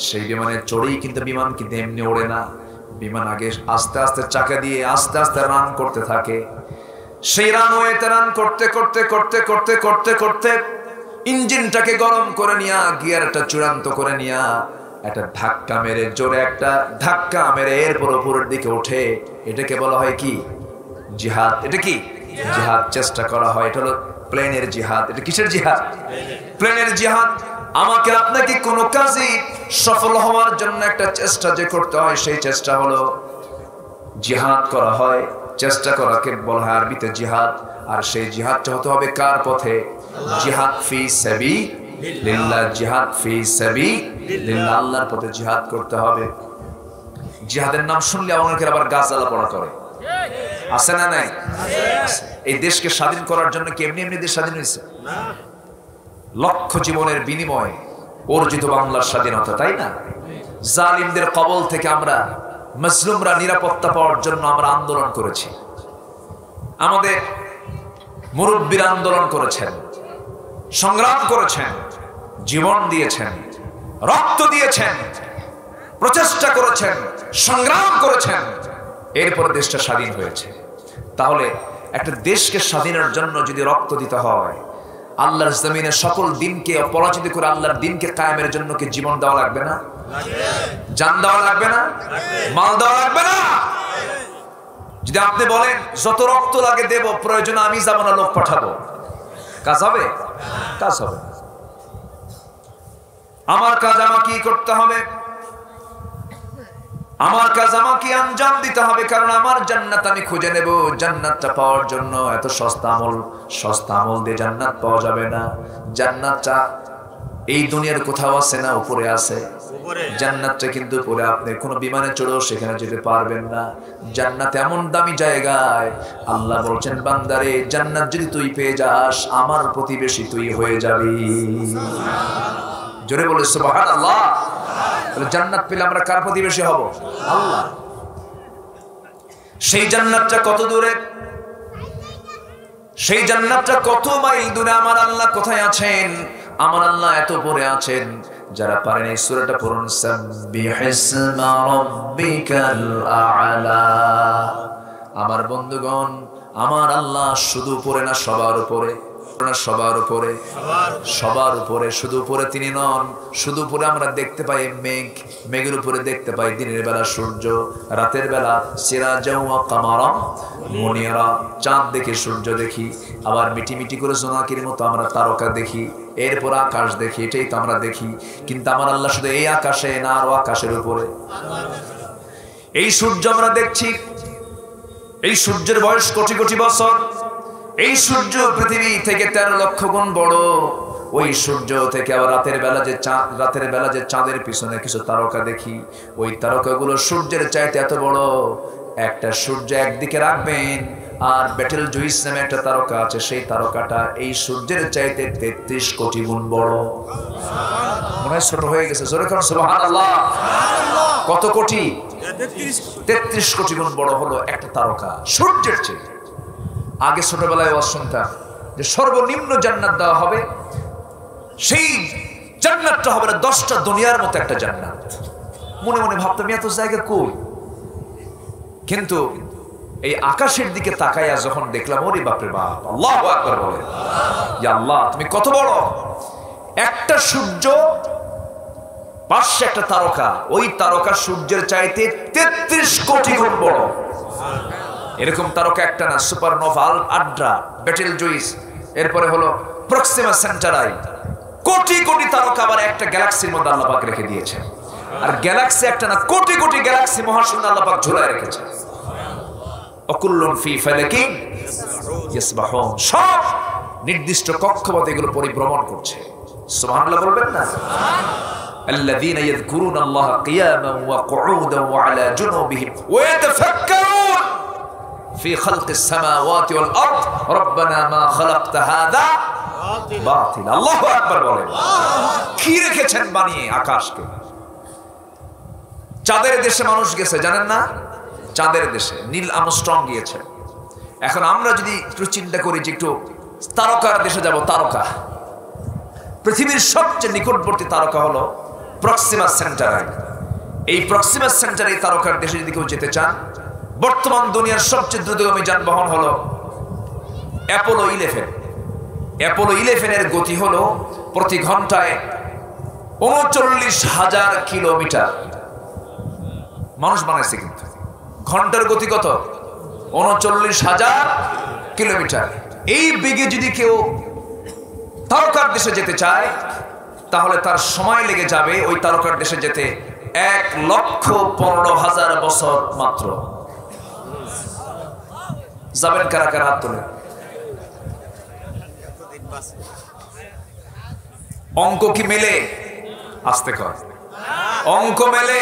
সেই বিমানে চড়েই কিন্তু বিমান কিন্তু এমনি ওড়ে না। বিমান আগে আস্তে আস্তে চাকা দিয়ে আস্তে আস্তে রান করতে থাকে। সেই রানওয়েতে রান করতে করতে করতে করতে করতে করতে ইঞ্জিনটাকে গরম করে নিয়া, গিয়ারটা চূড়ান্ত করে নিয়া একটা ধাক্কা মেরে, জোরে একটা ধাক্কা মেরে এরপর উপরের দিকে ওঠে। এটাকে বলা হয় কি? জিহাদ। এটা কি? জিহাদ। চেষ্টা করা হয়, এটা হলো প্লেনের জিহাদ। এটা কিসের জিহাদ? প্লেনের জিহাদ। আমাকে আপনাকে কোনো কাজে সফল হওয়ার জন্য একটা চেষ্টা যে করতে হয়, সেই চেষ্টা হলো জিহাদ করা হয়। চেষ্টা করাকে বলা হয় আরবিতে জিহাদ। আর সেই জিহাদটা হতে হবে কার পথে? জিহাদ ফি সাবিলিল্লাহ। জিহাদ ফি সাবিলিল্লাহ, আল্লাহর পথে জিহাদ করতে হবে। জিহাদের নাম শুনলে অনেকের আবার গাছালা পড়া করে, আছে না নাই? এই দেশকে স্বাধীন করার জন্য কি এমনি এমনি দেশ স্বাধীন হয়েছে? লক্ষ জীবনের বিনিময়ে অর্জিত বাংলার স্বাধীনতা, তাই না? জালিমদের কবল থেকে আমরা মুসলিমরা নিরাপত্তা পাওয়ার জন্য আমরা আন্দোলন করেছি। আমাদের মুরব্বীরা আন্দোলন করেছেন, সংগ্রাম করেছেন, জীবন দিয়েছেন, রক্ত দিয়েছেন, প্রচেষ্টা করেছেন, সংগ্রাম করেছেন, এরপর দেশটা স্বাধীন হয়েছে। তাহলে একটা দেশকে স্বাধীনের জন্য যদি রক্ত দিতে হয়, আল্লাহর জমিনে সকল দিনকে পরাজিত করে আল্লাহর দিনকে কায়েমের জন্য কি জীবন দেওয়া লাগবে না? জান দেওয়া লাগবে না? মাল দেওয়া লাগবে না? যদি আপনি বলেন যত রক্ত লাগে দেব, প্রয়োজন আমি যাব না, লোক পাঠাবো, কাজ হবে? কাজ হবে। আমার কাজ আমাকেই করতে হবে, আমার কাজ আমাকে আঞ্জাম দিতে হবে, কারণ আমার জান্নাত আমি খুঁজে নেব। জান্নাতটা পাওয়ার জন্য এত সস্তা আমল দিয়ে জান্নাত পাওয়া যাবে না। জান্নাতটা এই দুনিয়ার কোথাও আছে না? উপরে আছে। জান্নাতটা কিন্তু উপরে, আপনি কোনো বিমানে চড়েও সেখানে যেতে পারবেন না। জান্নাত এমন দামি জায়গায়, আল্লাহ বলছেন বান্দারে জান্নাত যদি তুই পেয়ে যাস, আমার প্রতিবেশী তুই হয়ে যাবি। জোরে বলে সুবহানাল্লাহ। জান্নাত পেলে আমরা কার প্রতিবেশী হব? আল্লাহ। সেই জান্নাতটা কত দূরে, সেই জান্নাতটা কত মাইল দূরে, আমার আল্লাহ কোথায় আছেন? আমার আল্লাহ এত উপরে আছেন। যারা পারেন এই সূরাটা পড়ুন, সাব্বিহিসমা রাব্বিকাল আ'লা। আমার বন্ধুগণ, আমার আল্লাহ শুধু উপরে না, সবার উপরে, সবার উপরে, সবার উপরে। শুধু উপরে তিনি নন, শুধু উপরে আমরা দেখতে পাই মেঘ, মেঘের উপরে দেখতে পাই দিনের বেলা সূর্য, রাতের বেলা সিরাজাও ওয়া কামারাম মুনিরা, চাঁদ দেখে সূর্য দেখি, আবার মিটি মিটি করে জোনাকির মতো আমরা তারকা দেখি, এরপর আকাশ দেখি, এটাই তো আমরা দেখি। কিন্তু আমার আল্লাহ শুধু এই আকাশে না, আরো আকাশের উপরে। এই সূর্য আমরা দেখছি, এই সূর্যের বয়স কোটি কোটি বছর, এই সূর্য পৃথিবী থেকে 13 লক্ষ গুণ বড়। ওই সূর্য থেকে আবার রাতের বেলা যে চাঁদের পিছনে কিছু তারকা দেখি, ওই তারকাগুলো সূর্যের চাইতে এত বড়। একটা সূর্য একদিকে রাখবেন, আর বেটেল জুইস নামে একটা তারকা আছে, সেই তারকাটা এই সূর্যের চাইতে 33 কোটি গুণ বড়। মনে হয় ছোট হয়ে গেছে, জোরে কারণ সুবহানাল্লাহ। কত কোটি? 33 কোটি গুণ বড় হলো একটা তারকা সূর্যের চেয়ে। আগে ছোটবেলায় ওয়াজ শুনতাম যে সর্বনিম্ন জান্নাত দেওয়া হবে, সেই জান্নাতটা হবে 10টা দুনিয়ার মতো একটা জান্নাত। মনে মনে ভাবতাম এত জায়গা কই, কিন্তু এই আকাশের দিকে তাকাইয়া যখন দেখলাম, ওরে বাপরে বাপ, আল্লাহু আকবার বলে, ইয়া আল্লাহ তুমি কত বড়। একটা সূর্য, পাশে একটা তারকা, ওই তারকা সূর্যের চাইতে 33 কোটি গুণ বড়। এরকম তারকা একটা না, সুপারনোভা, আড্রা, বেটেল জুইস, এরপরে হলো প্রক্সিমা সেন্টারাই, কোটি কোটি তারকা আবার একটা গ্যালাক্সির মধ্যে আল্লাহ পাক রেখে দিয়েছে। আর গ্যালাক্সি একটা না, কোটি কোটি গ্যালাক্সি মহাশূন্য আল্লাহ পাক ঝুলায় রেখেছে। অকুল্লুন ফি ফালাকিন ইয়াসবাহুন, সব নির্দিষ্ট কক্ষপথে এগুলো পরিভ্রমণ করছে। সুবহানাল্লাহ বলবেন না? الذين يذكرون الله قياما وقعودا وعلى جنوبهم ويتفكرون في خلق السماوات والأرض ربنا ما خلقت هذا باطلا। আল্লাহু আকবার বলেন। কি রেখেছেন বানিয়ে আকাশকে? চাঁদের দেশে মানুষ গেছে, জানেন না? চাঁদের দেশে নীল আর্মস্ট্রং গিয়েছে। এখন আমরা যদি একটু চিন্তা করি যে একটু তারকার দেশে যাব, তারকা, পৃথিবীর সবচেয়ে নিকটবর্তী তারকা হলো প্রক্সিমা সেন্টারাই। এই প্রক্সিমা সেন্টারাই তারকার দেশে যদি কেউ যেতে চান, বর্তমান দুনিয়ার সবচেয়ে দ্রুতগামী যানবাহন হলো অ্যাপোলো 11। অ্যাপোলো 11 এর গতি হলো প্রতি ঘন্টায় 39,000 কিলোমিটার। মানুষ বানাইছে, কিন্তু ঘন্টার গতি কত? 39,000 কিলোমিটার। এই বেগে যদি কেউ তারকার দেশে যেতে চায়, তাহলে তার সময় লেগে যাবে ওই তারকার দেশে যেতে 1,15,000 বছর মাত্র। যাবেন কারা কারা? হাত তোলেন। অঙ্ক কি মেলে? আস্তে কর, অঙ্ক মেলে?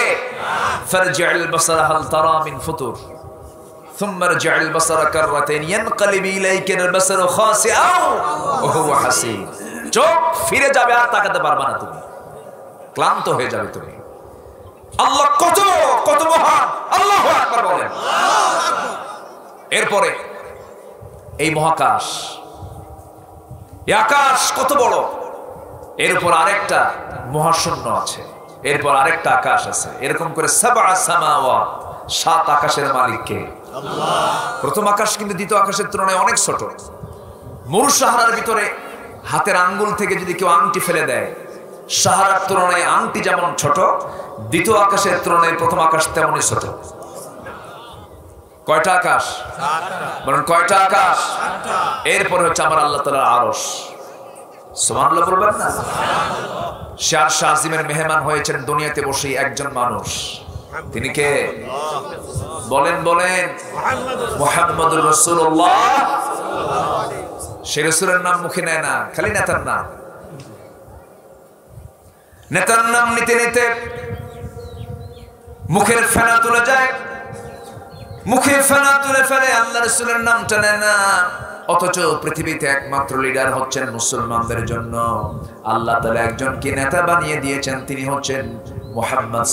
ফারজি'ল বাসারা হাল তারা মিন ফুতুর ثم ارجع البصر كرتين ينقلب اليك البصر خاسئا وهو حسير। চোখ ফিরে যাবে, আর তাকাতে পারবে না, তুমি ক্লান্ত হয়ে যাবে তুমি। আল্লাহ কত কত মহান, আল্লাহু আকবার বলেন। এরপরে এই মহাকাশ, এই আকাশ কত বড়, এর উপর আরেকটা মহাশূন্য আছে, এরপর আরেকটা আকাশ আছে, এরকম করে 7 সামাওয়াত, 7 আকাশের মালিক কে? আল্লাহ। প্রথম আকাশ কিন্তু দ্বিতীয় আকাশের তুলনায় অনেক ছোট। মরু সাহারার ভিতরে হাতের আঙ্গুল থেকে যদি কেউ আংটি ফেলে দেয়, সাহারার তুলনায় আংটি যেমন ছোট, দ্বিতীয় আকাশের তুলনায় প্রথম আকাশ তেমনই ছোট। কয়টা আকাশ? বলেন কয়টা আকাশ? এরপরে হচ্ছে আমার আল্লাহ তাআলার আরশ। সুবহানাল্লাহ বলবেন না? সে আরশ আজিমের মেহমান হয়েছেন দুনিয়াতে বসে একজন মানুষ। তিনি কে? বলেন বলেন, মুহাম্মদুর রাসূলুল্লাহ। সে রাসূলের নাম মুখে নেয় না, খালি নেতার নাম। নেতার নাম নিতে নিতে মুখের ফেনা তুলে যায়, মুখে ফেনা তুলে ফেলে, আল্লাহ রাসূলের নামটা নেয় না। অথচ পৃথিবীতে একমাত্র লিডার হচ্ছেন মুসলমানদের জন্য আল্লাহ তাআলা একজনকে নেতা বানিয়ে দিয়েছেন, তিনি হচ্ছেন মুহাম্মদ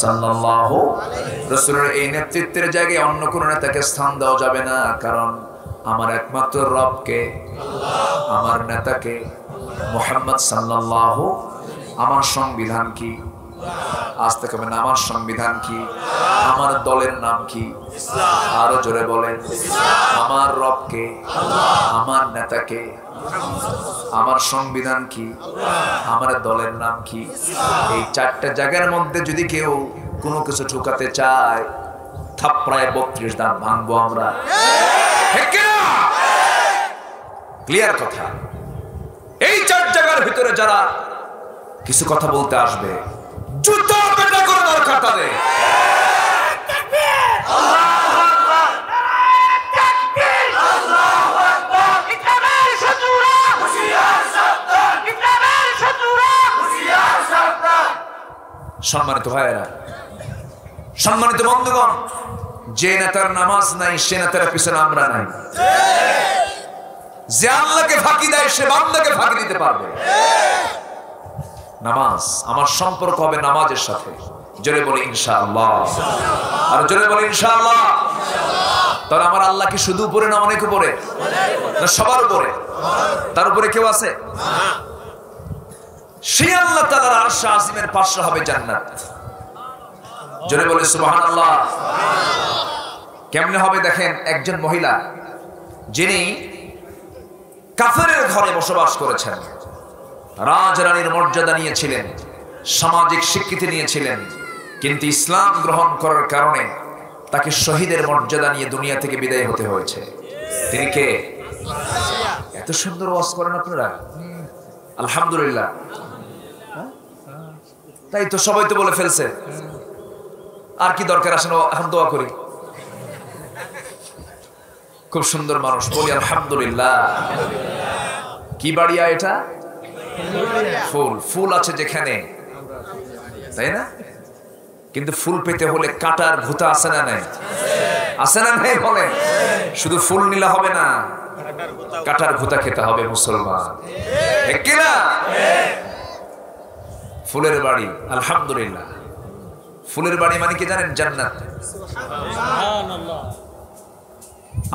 সাল্লাল্লাহু রাসূলের এই নেতৃত্বের জায়গায় অন্য কোন নেতাকে স্থান দেওয়া যাবে না, কারণ আমার একমাত্র রবকে, আমার নেতাকে মুহাম্মদ সাল্লাল্লাহু। আমার সংবিধান কি? আজ থেকে না, আমার সংবিধান কি? আমার দলের নাম কি? আরো জোরে বলেন, আমার রবকে, আমার নেতাকে, আমার সংবিধান কি, আমার দলের নাম কি? এই 4টা জায়গার মধ্যে যদি কেউ কোনো কিছু ঢুকাতে চায়, থাপড়ায় 32 দাঁত ভাঙবো আমরা। ক্লিয়ার কথা? এই 4 জায়গার ভিতরে যারা কিছু কথা বলতে আসবে, জুতো পেটা করে দরকার তাদের। সম্মানিত ভাইয়েরা, সম্মানিত বন্ধুগণ, যে নেতার নামাজ নাই সে নেতার পিছনে আমরা নাই। যে আল্লাহকে ফাঁকি দেয় সে বান্দাকে ফাঁকি দিতে পারবে। নামাজ, আমার সম্পর্ক হবে নামাজের সাথে। জোরে বলি ইনশাআল্লাহ, আর জোরে বলি ইনশাআল্লাহ। তাহলে আমার আল্লাহ কি শুধু উপরে না অনেক উপরে? না সবার উপরে? তার উপরে কেউ আছে? সেই আল্লাহ তাআলার আরশ আজিমের পাশে হবে জান্নাত। জোরে বলে সুবহানাল্লাহ। কেমনে হবে দেখেন, একজন মহিলা যিনি কাফেরের ঘরে বসবাস করেছেন, রাজরানীর মর্যাদা নিয়েছিলেন, সামাজিক স্বীকৃতি নিয়েছিলেন, কিন্তু ইসলাম গ্রহণ করার কারণে তাকে শহীদের মর্যাদা নিয়ে দুনিয়া থেকে বিদায় হতে হয়েছে। তিনি কে? এত সুন্দর ওয়াজ করেন আপনারা, আলহামদুলিল্লাহ। তাই তো সবাই তো বলে ফেলছে, আর কি দরকার, আসেন এখন দোয়া করি। খুব সুন্দর মানুষ, বলি আলহামদুলিল্লাহ। কি বাড়িয়া এটা? ফুল। ফুল আছে যেখানে, তাই না? কিন্তু ফুল পেতে হলে কাটার ভুতা আছে না নাই? আছে না নাই? বলে শুধু ফুল নিলে হবে না, কাটার ভুতা খেতে হবে মুসলমান। ঠিক না? ফুলের বাড়ি, আলহামদুলিল্লাহ। ফুলের বাড়ি মানে কি জানেন? জান্নাত।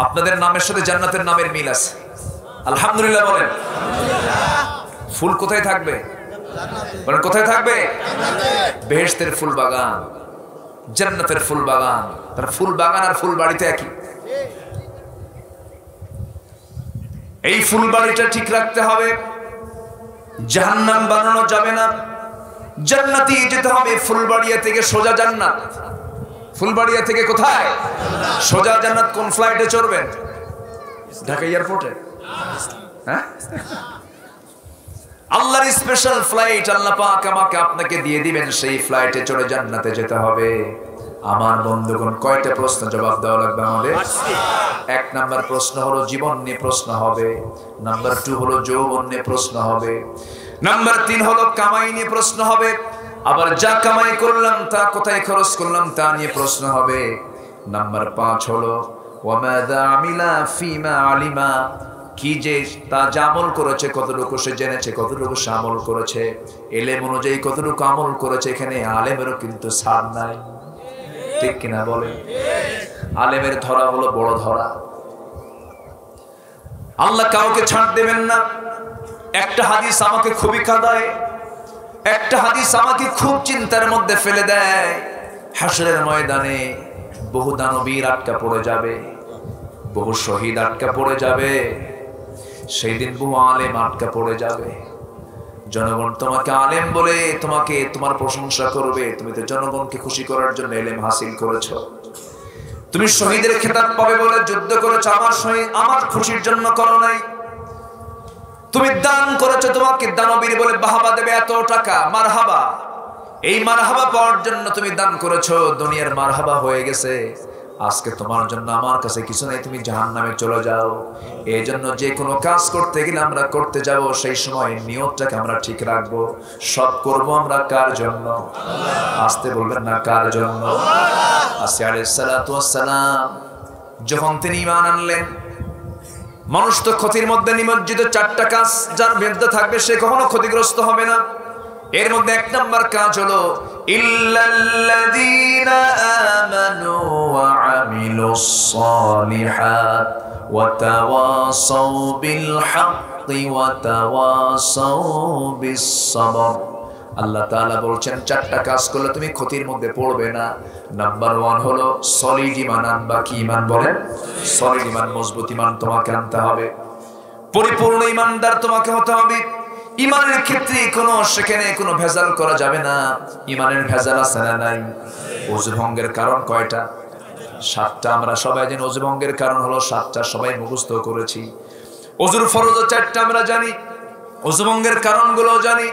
আপনাদের নামের সাথে জান্নাতের নামের মিল আছে, আলহামদুলিল্লাহ বলেন। ফুল কোথায় থাকবে? বলেন কোথায় থাকবে? বেহেশতের ফুল বাগান, জান্নাতের ফুল বাগান। তার ফুল বাগান আর ফুল বাড়িতে একই। এই ফুল বাড়িটা ঠিক রাখতে হবে, জাহান্নাম বানানো যাবে না, জান্নাতি যেতে হবে। ফুলবাড়িয়া থেকে সোজা জান্নাত। ফুলবাড়িয়া থেকে কোথায়? সোজা জান্নাত। কোন ফ্লাইটে চড়বেন? ঢাকা এয়ারপোর্টে? হ্যাঁ, আল্লাহর স্পেশাল ফ্লাইট আল্লাহ পাক আমাকে আপনাকে দিয়ে দিবেন, সেই ফ্লাইটে চড়ে জান্নাতে যেতে হবে। আমার বন্ধুগণ, কয়টা প্রশ্ন জবাব দেওয়া লাগবে আমাদের? 1 নাম্বার প্রশ্ন হলো জীবন নিয়ে প্রশ্ন হবে, নাম্বার 2 হলো যৌবন নিয়ে প্রশ্ন হবে, নাম্বার 3 হলো কামাই নিয়ে প্রশ্ন হবে, আবার যা কামাই করলাম তা কোথায় খরচ করলাম তা নিয়ে প্রশ্ন হবে। নাম্বার 5 হলো ওয়ামাযা আমিলা ফিমা আলিমা, কি যে তা আমল করেছে, কতটুকু সে জেনেছে, কতটুকু সে আমল করেছে, এলেম অনুযায়ী কতটুকু আমল করেছে। এখানে আলেমেরও কিন্তু ছাড় নাই, ঠিক কিনা বলে? আলেমের ধরা হলো বড় ধরা। আল্লাহ কাউকে ছাড় দেবেন না। একটা হাদিস আমাকে খুবই কাঁদায়, একটা হাদিস আমাকে খুব চিন্তার মধ্যে ফেলে দেয়। হাসরের ময়দানে বহু দানবীর আটকা পড়ে যাবে, বহু শহীদ আটকা পড়ে যাবে, সেই দিন বহু আলেম আটকা পড়ে যাবে। জনগণ তোমাকে আলেম বলে তোমাকে তোমার প্রশংসা করবে। তুমি তো জনগণকে খুশি করার জন্য ইলম হাসিল করেছো। তুমি শহীদের খেতাব পাবে বলে যুদ্ধ করেছো, আমার খুশির জন্য করো নাই। তুমি দান করেছো, তোমাকে দানবীর বলে বাহাবা দেবে, এত টাকা মারহাবা। এই মারহাবা পাওয়ার জন্য তুমি দান করেছো, দুনিয়ার মারহাবা হয়ে গেছে। আজকে তোমার জন্য আমার কাছে কিছু নাই, তুমি জাহান্নামে চলে যাও। এই জন্য যে কোনো কাজ করতে গেলে আমরা করতে যাব, সেই সময় নিয়তটাকে আমরা ঠিক রাখবো। সব করব আমরা কার জন্য? আসতে বলবেন না, কার জন্য? আসিয়া আলাইহিস সালাতু ওয়াস সালাম যখন তিনি ঈমান আনলেন, মানুষ তো ক্ষতির মধ্যে নিমজ্জিত। 4টা কাজ যার বিরুদ্ধে থাকবে সে কখনো ক্ষতিগ্রস্ত হবে না। এর মধ্যে 1 নাম্বার কাজ হলো ইল্লাল্লাযীনা আমানু ওয়া আমিলুস সালিহাত ওয়া তাওয়াসাউ বিল হাক্কি ওয়া তাওয়াসাউ বিস সাবর। আল্লাহ তাআলা বলছেন 4টা কাজ করলে তুমি ক্ষতির মধ্যে পড়বে না। নাম্বার 1 হলো সলিড ঈমান আনবা। কি ঈমান বলেন? সলিড ঈমান, মজবুত ঈমান তোমাকে আনতে হবে। পরিপূর্ণ ঈমানদার তোমাকে হতে হবে। ঈমানের ক্ষেত্রে সেখানে কোনো ভেজাল করা যাবে না। ঈমানের ভেজাল আছে না নাই? ওযু ভঙ্গের কারণ কয়টা? 7টা। আমরা সবাই জানি ওযু ভঙ্গের কারণ হলো 7টা, সবাই মুখস্থ করেছি। ওযুর ফরজ 4টা আমরা জানি, ওযু ভঙ্গের কারণগুলো জানি,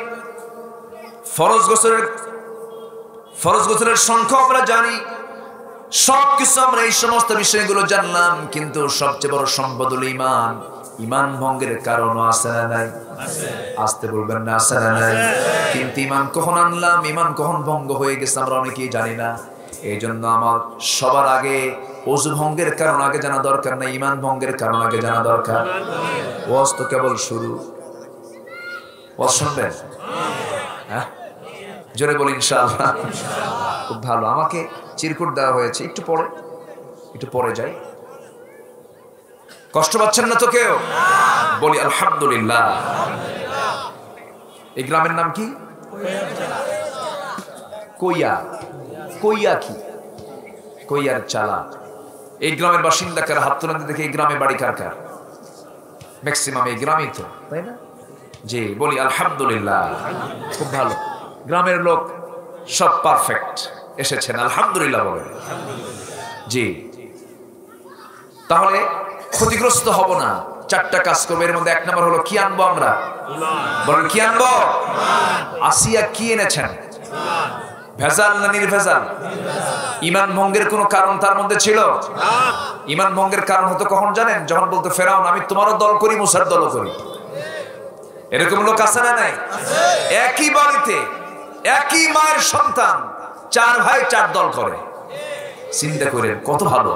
ফরজ গোসলের সংখ্যা আমরা জানি। সবকিছু আমরা এই সমস্ত বিষয়গুলো জানলাম, কিন্তু সবচেয়ে বড় সম্পদ হলো ঈমান। ইমান ভঙ্গের কারণও আছে না নাই? আসতে বলবেন না, আছে না নাই? কিন্তু ইমান কখন আনলাম, ইমান কখন ভঙ্গ হয়ে গেছে আমরা অনেকেই জানি না। এই জন্য আমার সবার আগে ওযু ভঙ্গের কারণ আগে জানা দরকার না, ইমান ভঙ্গের কারণ আগে জানা দরকার। ওয়াজ তো কেবল শুরু। ওয়াজ শুনবেন? হ্যাঁ, জোরে বলি ইনশাআল্লাহ। খুব ভালো, আমাকে চিরকুট দেওয়া হয়েছে, একটু পরে যাই। কষ্ট পাচ্ছেন না তো কেউ? বলি আলহামদুলিল্লাহ। এই গ্রামের নাম কি? কইয়া। কইয়া কি? কইয়ার চালা। এই গ্রামের বাসিন্দা কার? হাত তোলেন দেখে। এই গ্রামে বাড়ি কার কার? ম্যাক্সিমাম এই গ্রামেই তো, তাই না? জি, বলি আলহামদুলিল্লাহ। খুব ভালো, গ্রামের লোক সব পারফেক্ট এসেছেন, আলহামদুলিল্লাহ বলেন। জি, তাহলে ক্ষতিগ্রস্ত হব না। 4টা কাজ করবো, এর মধ্যে 1 নম্বর হলো কি আনবো আমরা? বলেন কি আনবো? আসিয়া কি এনেছেন? ভেজাল না নির্ভেজাল? ইমান ভঙ্গের কোন কারণ তার মধ্যে ছিল? ইমান ভঙ্গের কারণ হতো কখন জানেন? যখন বলতো ফেরাউন আমি তোমারও দল করি, মুসার দলও করি। এরকম লোক আছে না নাই? একই বাড়িতে একই মায়ের সন্তান 4 ভাই 4 দল করে। চিন্তা করেন কত ভালো।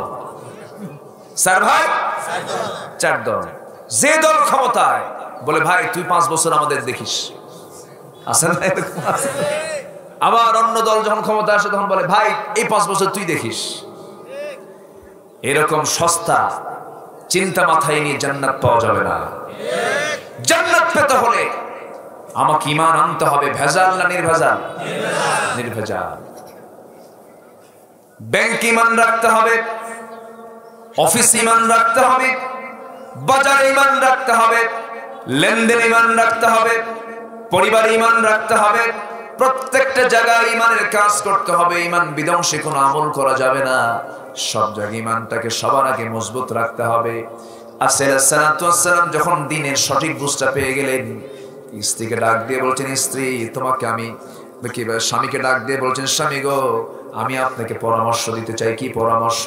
4 ভাই 4 দল। যে দল ক্ষমতায় বলে ভাই তুই 5 বছর আমাদের দেখিস, আছে না এরকম? আছে। আবার অন্য দল যখন ক্ষমতা আসে তখন বলে ভাই এই 5 বছর তুই দেখিস। এরকম সস্তা চিন্তা মাথায় নিয়ে জান্নাত পাওয়া যাবে না। জান্নাত পেতে হলে আমাকে ঈমান আনতে হবে। ভেজাল না নির্ভেজাল? নির্ভেজাল। ব্যাংক ঈমান রাখতে হবে, অফিস ঈমান রাখতে হবে, বাজার ঈমান রাখতে হবে, লেনদেন ঈমান রাখতে হবে, পরিবার ঈমান রাখতে হবে, প্রত্যেকটা জায়গায় ঈমানের কাজ করতে হবে। ঈমান বিধ্বংসী কোনো আমল করা যাবে না। সব জায়গায় ঈমানটাকে সবার আগে মজবুত রাখতে হবে। আসসালাম যখন দিনের সঠিক বুঝটা পেয়ে গেলেন, স্ত্রীকে ডাক দিয়ে বলছেন স্ত্রী তোমাকে আমি, স্বামীকে ডাক দিয়ে বলছেন স্বামী গো আমি আপনাকে পরামর্শ দিতে চাই। কি পরামর্শ?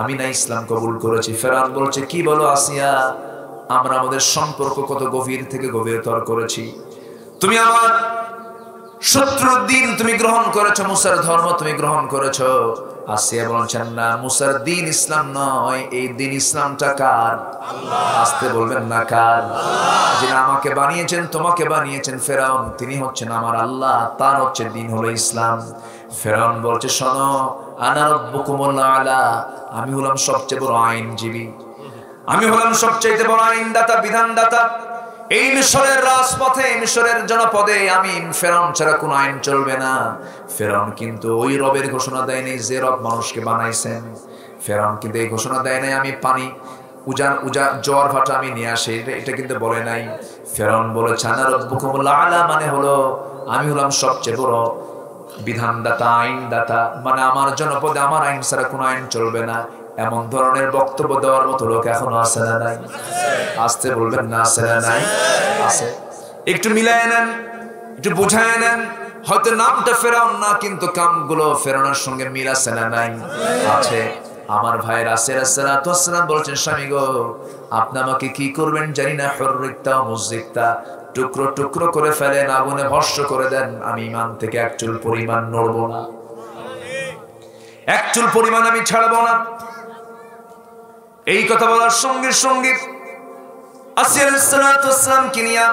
আমি না ইসলাম কবুল করেছি। ফেরাউন বলছে কি বলো আসিয়া, আমরা আমাদের সম্পর্ক কত গভীর থেকে গভীরতর করেছি। তুমি আমার শত্রুর দিন তুমি গ্রহণ করেছো, মুসার ধর্ম তুমি গ্রহণ করেছো। আসিয়া বলছেন না, মুসার দিন ইসলাম নয়, এই দিন ইসলামটা কার? আসতে বলবেন না কার? যিনি আমাকে বানিয়েছেন, তোমাকে বানিয়েছেন ফেরাউন, তিনি হচ্ছেন আমার আল্লাহ, তার হচ্ছে দিন হলো ইসলাম। ফেরাউন বলছে শোনো আনা রাব্বুকুমুল আলা, আমি হলাম সবচেয়ে বড় আইনজীবী, আমি হলাম সবচেয়ে বড় আইনদাতা, বিধানদাতা। এই মিশরের রাজপথে, মিশরের জনপদে আমি ফেরাউন ছাড়া কোনো আইন চলবে না। ফেরাউন কিন্তু ওই রবের ঘোষণা দেয়নি যে রব মানুষকে বানাইছেন। ফেরাউন কিন্তু এই ঘোষণা দেয় নাই আমি পানি জোয়ার ভাটা আমি নিয়ে আসি, এটা কিন্তু বলে নাই। ফেরাউন বলেছে আনা রাব্বুকুমুল আলা, মানে হলো আমি হলাম সবচেয়ে বড় বিধানদাতা, আইনদাতা, মানে আমার জনপদে আমার আইন ছাড়া কোনো আইন চলবে না। এমন ধরনের বক্তব্য দেওয়ার মতো লোক এখনো আছে না নাই? আসতে বলবেন না, আছে না নাই? আছে। একটু মিলায় নেন, একটু বুঝায় নেন। হয়তো নামটা ফেরাউন না, কিন্তু কামগুলো ফেরাউনের সঙ্গে মিল আছে না নাই? আছে। আমার ভাইয়ের আসসালাম বলছেন স্বামী গো আপনি আমাকে কি করবেন জানি না, হুররিকতা মুযিকতা, টুকরো টুকরো করে ফেলেন, আগুনে ভস্ম করে দেন, আমি ঈমান থেকে 1 চুল পরিমাণ নড়ব না, 1 চুল পরিমাণ আমি ছাড়বো না। এই কথা বলার সঙ্গে সঙ্গে আসিয়া আলাইহিস সালাম কিনিয়া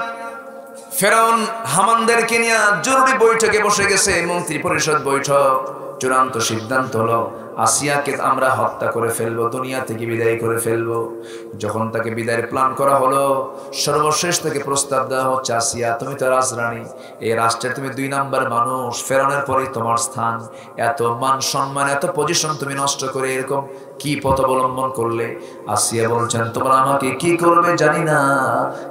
ফেরাউন হামানদেরকে নিয়ে জরুরি বৈঠকে বসে গেছে, মন্ত্রী পরিষদ বৈঠক। চূড়ান্ত সিদ্ধান্ত হলো আসিয়াকে আমরা হত্যা করে ফেলবো, দুনিয়া থেকে বিদায় করে ফেলবো। যখন তাকে বিদায়ের প্ল্যান করা হলো, সর্বশেষ থেকে প্রস্তাব দেওয়া হচ্ছে আসিয়া তুমি তো রাজরানী, এই রাষ্ট্রের তুমি 2 নাম্বার মানুষ, ফেরাউনের পরেই তোমার স্থান। এত মান সম্মান, এত পজিশন তুমি নষ্ট করে এরকম কি পথ অবলম্বন করলে? আসিয়া বলছেন তোমরা আমাকে কি করবে জানি না,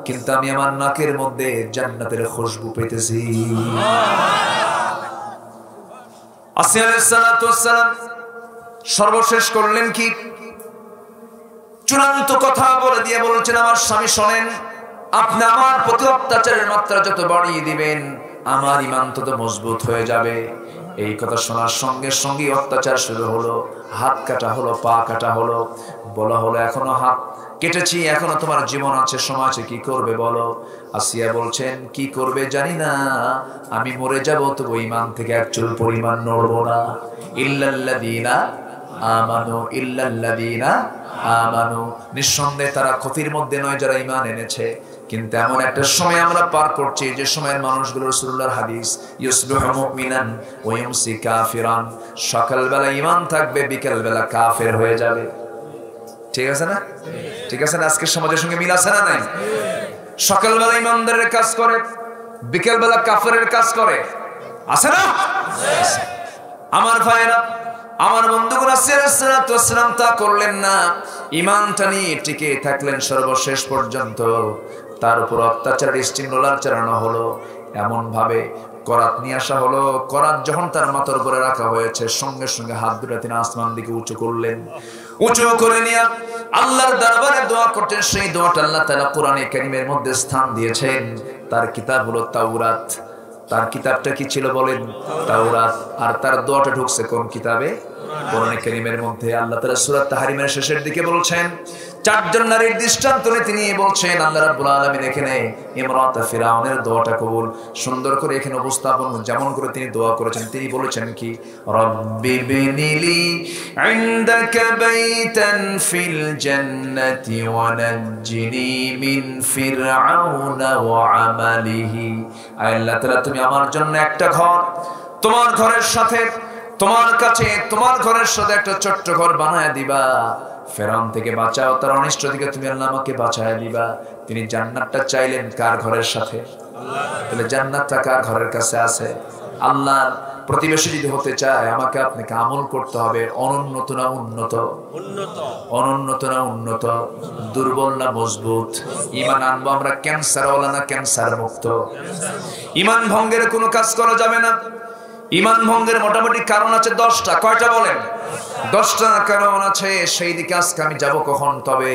কিন্তু আমি আমার নাকের মধ্যে জান্নাতের খুশবু পেতেছি। আসিয়া আলাইহিস সালাম সর্বশেষ করলেন কি? চূড়ান্ত কথা বলে দিয়ে বলছেন আমার স্বামী শোনেন, আপনি আমার প্রতি অত্যাচারের মাত্রা যত বাড়িয়ে দিবেন আমার ঈমান তত মজবুত হয়ে যাবে। এই কথা শোনার সঙ্গে সঙ্গে অত্যাচার শুরু হলো, হাত কাটা হলো, পা কাটা হলো, বলা হলো এখনো হাত কেটেছি, এখনো তোমার জীবন আছে, সময় আছে, কি করবে বলো। আসিয়া বলছেন কি করবে জানি না, আমি মরে যাব তবু ঈমান থেকে এক চুল পরিমাণ নড়বো না। ইল্লাল্লাযীনা আমানু, ইল্লাল্লাযীনা আমানু, নিঃসন্দেহে তারা ক্ষতির মধ্যে নয় যারা ঈমান এনেছে। কিন্তু এমন একটা সময় আমরা পার করছি যে সময়ের মানুষগুলো, রাসূলুল্লাহর হাদিস, ইউসবিহু মুমিনান ওয়া ইউমসি কাফিরান, সকালবেলা ঈমান থাকবে, বিকেলবেলা কাফের হয়ে যাবে। ঠিক আছে না? ঠিক আছে না? আজকের সমাজের সঙ্গে মিল আছে না নাই? সকালবেলা ঈমানদারের কাজ করে, বিকেলবেলা কাফেরের কাজ করে, আছে না? আমার ভাইরা, আমার বন্ধুগণ, রাসূলুল্লাহ তা করলেন না, ঈমানটা নিয়ে টিকে থাকলেন সর্বশেষ পর্যন্ত। তার উপর অত্যাচারের স্টিমুলার চালানো হলো, এমন ভাবে করাত নিয়ে আসা হলো। করাত যখন তার মাথার উপরে রাখা হয়েছে, সঙ্গে সঙ্গে হাত দুটো তিনি আসমান দিকে উঁচু করলেন। উঁচু করে নিয়ে আল্লাহর দরবারে দোয়া করতেন। সেই দোয়াটা আল্লাহ তাআলা কোরআনে কারীমের মধ্যে স্থান দিয়েছেন। তার কিতাব হলো তাওরাত। তার কিতাবটা কি ছিল বলেন? তাওরাত। আর তার দোয়াটা ঢুকছে কোন কিতাবে? কোরআনে কারীমের মধ্যে। আল্লাহ তাআলা সূরা তাহরিমের শেষের দিকে বলছেন, চারজন নারীর দৃষ্টান্ত তিনি বলছেন, আল্লাহ রাব্বুল আলামিন এখানে ইমরাত ফিরাউনের দোয়াটা কবুল সুন্দর করে এখানে উপস্থাপন, যেমন করে তিনি দোয়া করেছেন। তিনি বলেছেন কি, রব্বি বিনিলি ইনদাকা বাইতান ফিল জান্নাতি ওয়া নাজ্জিনি মিন ফিরআউনা ওয়া আমালিহি। আল্লাহ তাআলা তুমি আমার জন্য একটা ঘর, তোমার ঘরের সাথে, তোমার কাছে, তোমার ঘরের সাথে একটা ছোট্ট ঘর বানায় দিবা। ফেরাউন থেকে বাঁচাও, তার অনিষ্ট থেকে তুমি আল্লাহ আমাকে বাঁচায় দিবা। তিনি জান্নাতটা চাইলেন কার ঘরের সাথে? তাহলে জান্নাতটা কার ঘরের কাছে আছে? আল্লাহর প্রতিবেশী যদি হতে চায়, আমাকে আপনাকে আমল করতে হবে অনুন্নত না উন্নত? অনুন্নত না উন্নত? দুর্বল না মজবুত? ঈমান আনবো আমরা ক্যান্সারওয়ালা না ক্যান্সার মুক্ত? ঈমান ভঙ্গের কোনো কাজ করা যাবে না। ঈমান ভঙ্গের মোটামুটি কারণ আছে 10টা। কয়টা বলেন? 10টা কারণ আছে। সেই দিকে আজকে আমি যাব কখন? তবে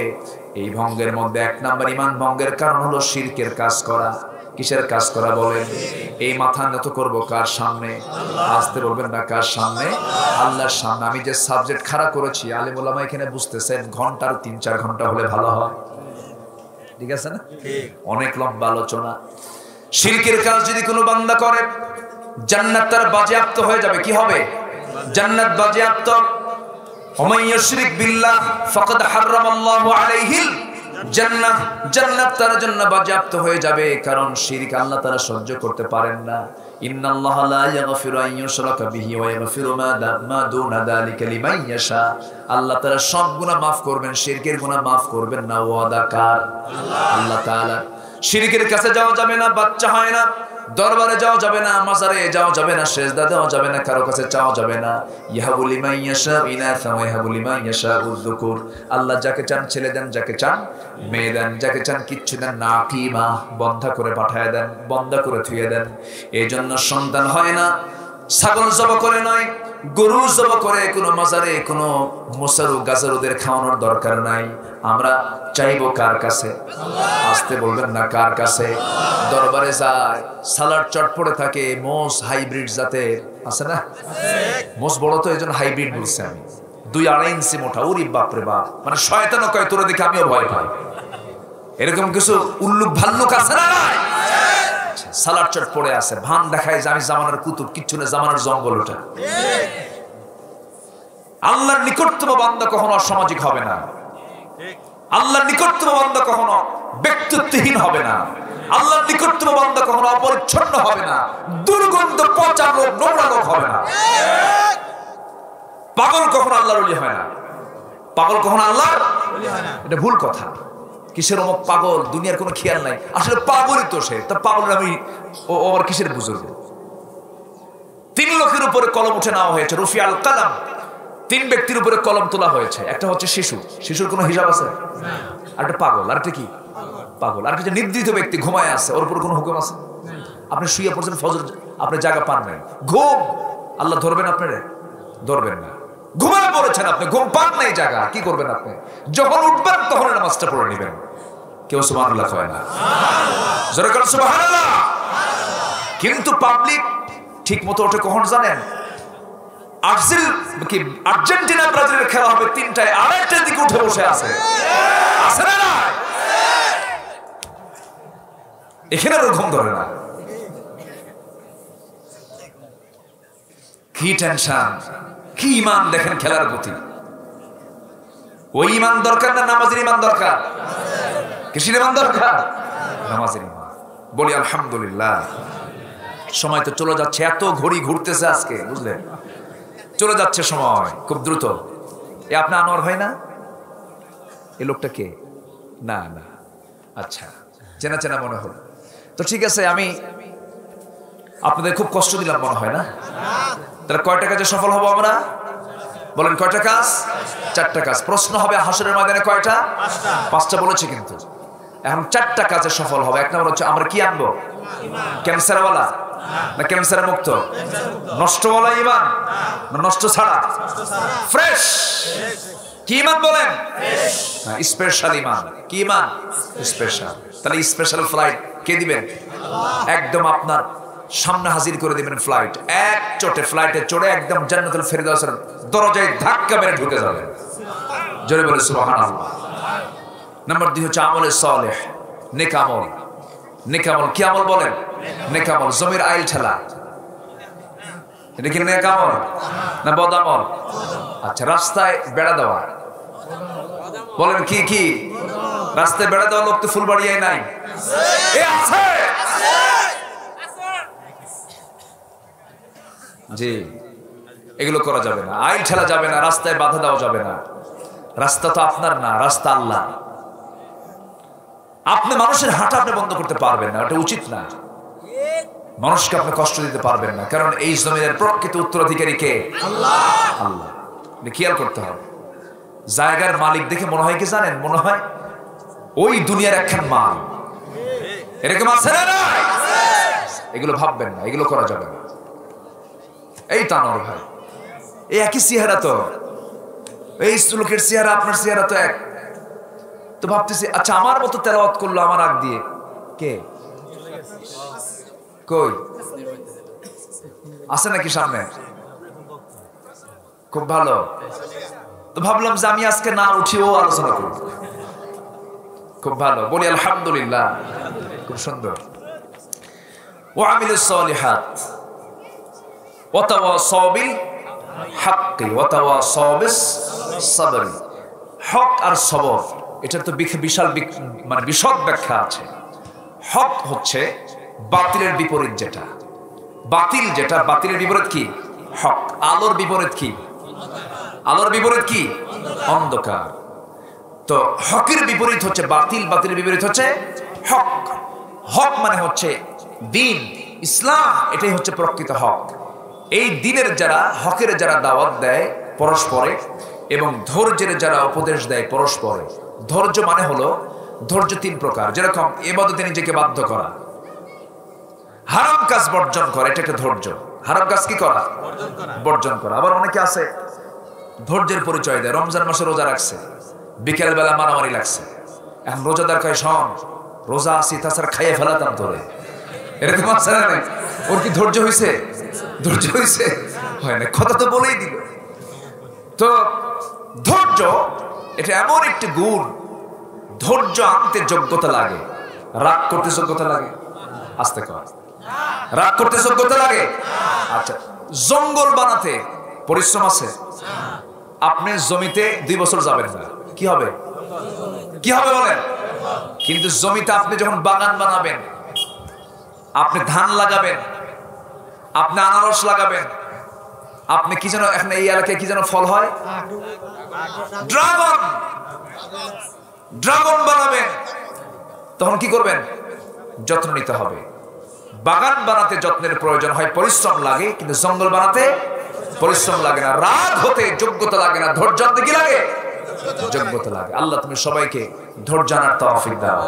এই ভঙ্গের মধ্যে 1 নাম্বার ঈমান ভঙ্গের কারণ হলো শিরকের কাজ করা। কিসের কাজ করা বলেন? এই মাথা নত করব কার সামনে? আসতে বলবেন না, কার সামনে? আল্লাহর সামনে। আমি যে সাবজেক্ট খাড়া করেছি, আলেম ওলামা এখানে বুঝতেছেন, ঘন্টার 3-4 ঘন্টা হলে ভালো হয়। ঠিক আছে না? অনেক লম্বা আলোচনা। শিরকের কাজ যদি কোনো বান্দা করে, জান্নাত তার বাজেয়াপ্ত হয়ে যাবে। কি হবে? জান্নাত বাজেয়াপ্ত। ওমান ইউশরিক বিল্লাহ ফাকাদ হারামাল্লাহু আলাইহিল জান্নাহ। জান্নাত তার জন্য বাজেয়াপ্ত হয়ে যাবে, কারণ শিরক আল্লাহ তাআলা সহ্য করতে পারেন না। ইন্নাল্লাহা লা ইয়াগফিরু আন ইউশরাকা বিহি ওয়া ইয়াগফিরু মা দুনা যালিকা লিমান ইয়াশা। আল্লাহ তাআলা সব গুনাহ maaf করবেন, শিরকের গুনাহ maaf করবেন না। ওয়াদা কার? আল্লাহ তাআলা। শিরকের কাছে যাওয়া যাবে না, বাচ্চা হয় না, দরবারে যাওয়া যাবে না, মাজারে যাওয়া যাবে না, সেজদা দেওয়া যাবে না, কারো কাছে চাওয়া যাবে না। ইয়াহাবু লিমান ইয়াশা ইনাসা ওয়া ইয়াহাবু লিমান ইয়াশা যুকুর। আল্লাহ যাকে চান ছেলে দেন, যাকে চান মেয়ে দেন, যাকে চান কিচ্ছু দেন না, কিমা বন্ধা করে পাঠায় দেন, বন্ধা করে থুয়ে দেন। এই জন্য সন্তান হয় না ছাগল জবাই করে নয়, গরু জবাই করে কোনো মাজারে কোনো মুসারু গাজারুদের খাওয়ানোর দরকার নাই। আমরা চাইবো কার কাছে? আসতে বলবেন না, কার কাছে? দরবারে যায়, সালাড চট পড়ে থাকে, মোষ হাইব্রিড জাতের আছে না? মোষ বড় তো, এই জন্য হাইব্রিড বলছি আমি। 2-2.5 ইঞ্চি মোটা। ওরে বাপরে বাপ, মানে শয়তানও কয় তোরা দেখে আমিও ভয় পাই। এরকম কিছু উল্লুক ভাল্লুক আছে না? সালাড চট পড়ে আছে, ভান দেখায় যে আমি জামানার কুতুব, কিচ্ছু না, জামানার জঙ্গল ওটা। আল্লাহর নিকটতম বান্দা কখনো অসামাজিক হবে না। আল্লাহর নিকটতম বান্দা কখনো ব্যক্তিত্বহীন হবে না। আল্লাহর নিকটতম বান্দা কখনো অপরিচ্ছন্ন হবে না, দুর্গন্ধ পচা লোক, নোংরা লোক হবে না। পাগল কখনো আল্লাহর ওলি হয় না। পাগল কখনো আল্লাহর ওলি হয় না। এটা ভুল কথা। কিসের অমুক পাগল, দুনিয়ার কোনো খেয়াল নাই, আসলে পাগলই তো সে। তা পাগল আমি ও আর কিসের বুঝবো? 3 লোকের উপরে কলম উঠে নেওয়া হয়েছে, রফি আল কালাম। 3 ব্যক্তির উপরে কলম তোলা হয়েছে। একটা হচ্ছে শিশু, শিশুর কোনো হিসাব আছে? আর একটা পাগল, আর একটা কি? পাগল। আর একটা নির্দিষ্ট ব্যক্তি ঘুমায় আছে, ওর উপর কোনো হুকুম আছে? আপনি শুয়ে পড়ছেন, ফজর আপনি জায়গা পান নাই, ঘুম, আল্লাহ ধরবেন আপনারে? ধরবেন না। ঘুমায় পড়েছেন আপনি, ঘুম পান নাই, জায়গা, কি করবেন আপনি? যখন উঠবেন তখন নামাজটা পড়ে নেবেন। কেউ সুবহানাল্লাহ কয় না? জোরে করে সুবহানাল্লাহ। কিন্তু পাবলিক ঠিক মতো ওঠে কখন জানেন? আর্জেন্টিনা ব্রাজিলের খেলা হবে 3টায়, আড়াইটার দিকে উঠে বসে আছে না? এখানে ওরকম ধরে না। কি টেনশন, কি ইমান দেখেন খেলার প্রতি। ওই ইমান দরকার না নামাজের ইমান দরকার? কিসের ইমান দরকার? নামাজের ইমান। বলি আলহামদুলিল্লাহ। সময় তো চলে যাচ্ছে, এত ঘড়ি ঘুরতেছে আজকে, বুঝলেন? চলে যাচ্ছে সময় খুব দ্রুত। এ আপনার আনোয়ার ভাই না? এই লোকটা কে? না না, আচ্ছা, চেনা চেনা মনে হল। তো ঠিক আছে, আমি আপনাদের খুব কষ্ট দিলাম মনে হয় না? তাহলে কয়টা কাজে সফল হবো আমরা? বলেন কয়টা কাজ? 4টা কাজ। প্রশ্ন হবে হাসরের ময়দানে কয়টা? 5টা বলেছি, কিন্তু এখন 4টা কাজে সফল হবে। এক নম্বর হচ্ছে আমরা কি আনবো? ক্যান্সারওয়ালা না ক্যান্সার মুক্ত? নষ্টওয়ালা ইমান না নষ্ট ছাড়া? ফ্রেশ কি ইমান বলেন? স্পেশাল ইমান। কি ইমান? স্পেশাল। তাহলে স্পেশাল ফ্লাইট কে দিবেন? একদম আপনার সামনে হাজির করে দিবেন ফ্লাইট। এক চোটে ফ্লাইটে চড়ে একদম জান্নাতুল ফেরদাউসের দরজায় ধাক্কা মেরে ঢুকে যাবেন। জোরে বলে সুবহানাল্লাহ। নাম্বার 2 হচ্ছে আমলে সালেহ, নেক আমল। নেক আমল কি আমল বলেন? নেক আমল। জমির আইল ঠেলা, এটা কি নেক আমল না বদ আমল? আচ্ছা, রাস্তায় বেড়া দেওয়া, বলেন কি কি? রাস্তায় বেড়া দেওয়া লোক তো ফুলবাড়িয়ায় নাই? আছে। জি, এগুলো করা যাবে না। আইল ঠেলা যাবে না, রাস্তায় বাধা দেওয়া যাবে না। রাস্তা তো আপনার না, রাস্তা আল্লাহ। আপনি মানুষের হাঁটা আপনি বন্ধ করতে পারবেন না, এটা উচিত না। মানুষকে আপনি কষ্ট দিতে পারবেন না, কারণ এই জমিনের প্রকৃত উত্তরাধিকারী কে? আল্লাহ। আল্লাহ খেয়াল করতে হবে। জায়গার মালিক দেখে মনে হয় কি জানেন? মনে হয় ওই দুনিয়ার একখান মাল। এরকম আছে না? এগুলো ভাববেন না, এগুলো করা যাবে না। এই তানোর ভাই, এই একই চেহারা তো, এই লোকের চেহারা আপনার চেহারা তো এক। তো ভাবতেছি, আচ্ছা আমার মতো তেলাওয়াত করলো আমার আগ দিয়ে কে? কই আছে নাকি সামনে? খুব ভালো। তো ভাবলাম যে আমি আজকে না উঠি ও আলোচনা করব। খুব ভালো, বলি আলহামদুলিল্লাহ। খুব সুন্দর। ওয়া আমিলুস সালিহাত ওয়া তাওয়াসাউ বিল হাক্কি ওয়া তাওয়াসাউ বিস সাবর। হক আর সবর, এটার তো বিশাল মানে বিশদ ব্যাখ্যা আছে। হক হচ্ছে বাতিলের বিপরীত যেটা। বাতিল যেটা, বাতিলের বিপরীত কি? হক। আলোর বিপরীত কি? আলোর বিপরীত কি? অন্ধকার। তো হকের বিপরীত হচ্ছে বাতিল, বাতিলের বিপরীত হচ্ছে হক। হক মানে হচ্ছে দ্বীন, ইসলাম, এটাই হচ্ছে প্রকৃত হক। এই দ্বীনের যারা, হকের যারা দাওয়াত দেয় পরস্পরে, এবং ধৈর্যের যারা উপদেশ দেয় পরস্পরে। ধৈর্য মানে হলো, ধৈর্য 3 প্রকার। যেরকম ইবাদতে নিজেকে বাধ্য করা, হারাম কাজ বর্জন করা, এটা একটা ধৈর্য। হারাম কাজ কি করা? বর্জন করা। আবার অনেকে আছে ধৈর্যের পরিচয় দেয়, রমজান মাসে রোজা রাখছে, বিকেল বেলা মারামারি লাগছে, এখন রোজাদার কয় শোন রোজা আসি, তাছাড়া খাইয়ে ফেলাতাম তোরে। এরকম আছে না? ওর কি ধৈর্য হয়েছে? ধৈর্য হয়েছে? হয় না, কথা তো বলেই দিল। তো ধৈর্য এটা এমন একটি গুণ, ধৈর্য আনতে যোগ্যতা লাগে, রাগ করতে যোগ্যতা লাগে। আস্তে কর, রাগ করতে যোগ্যতা লাগে। আচ্ছা, জঙ্গল বানাতে পরিশ্রম আছে? আপনি জমিতে 2 বছর যাবেন না, কি হবে? কি হবে বলেন? কিন্তু জমিতে আপনি যখন বাগান বানাবেন, আপনি ধান লাগাবেন, আপনি আনারস লাগাবেন, আপনি কি যেন এখন এই এলাকায় কি যেন ফল হয়? ড্রাগন। ড্রাগন বানাবেন, তখন কি করবেন? যত্ন নিতে হবে। বাগান বানাতে যত্নের প্রয়োজন হয়, পরিশ্রম লাগে, কিন্তু জঙ্গল বানাতে পরিশ্রম লাগে না, রাগ হতে যোগ্যতা লাগে না, ধৈর্য আনতে কি লাগে? যোগ্যতা লাগে। আল্লাহ তুমি সবাইকে ধৈর্য আনার তৌফিক দাও।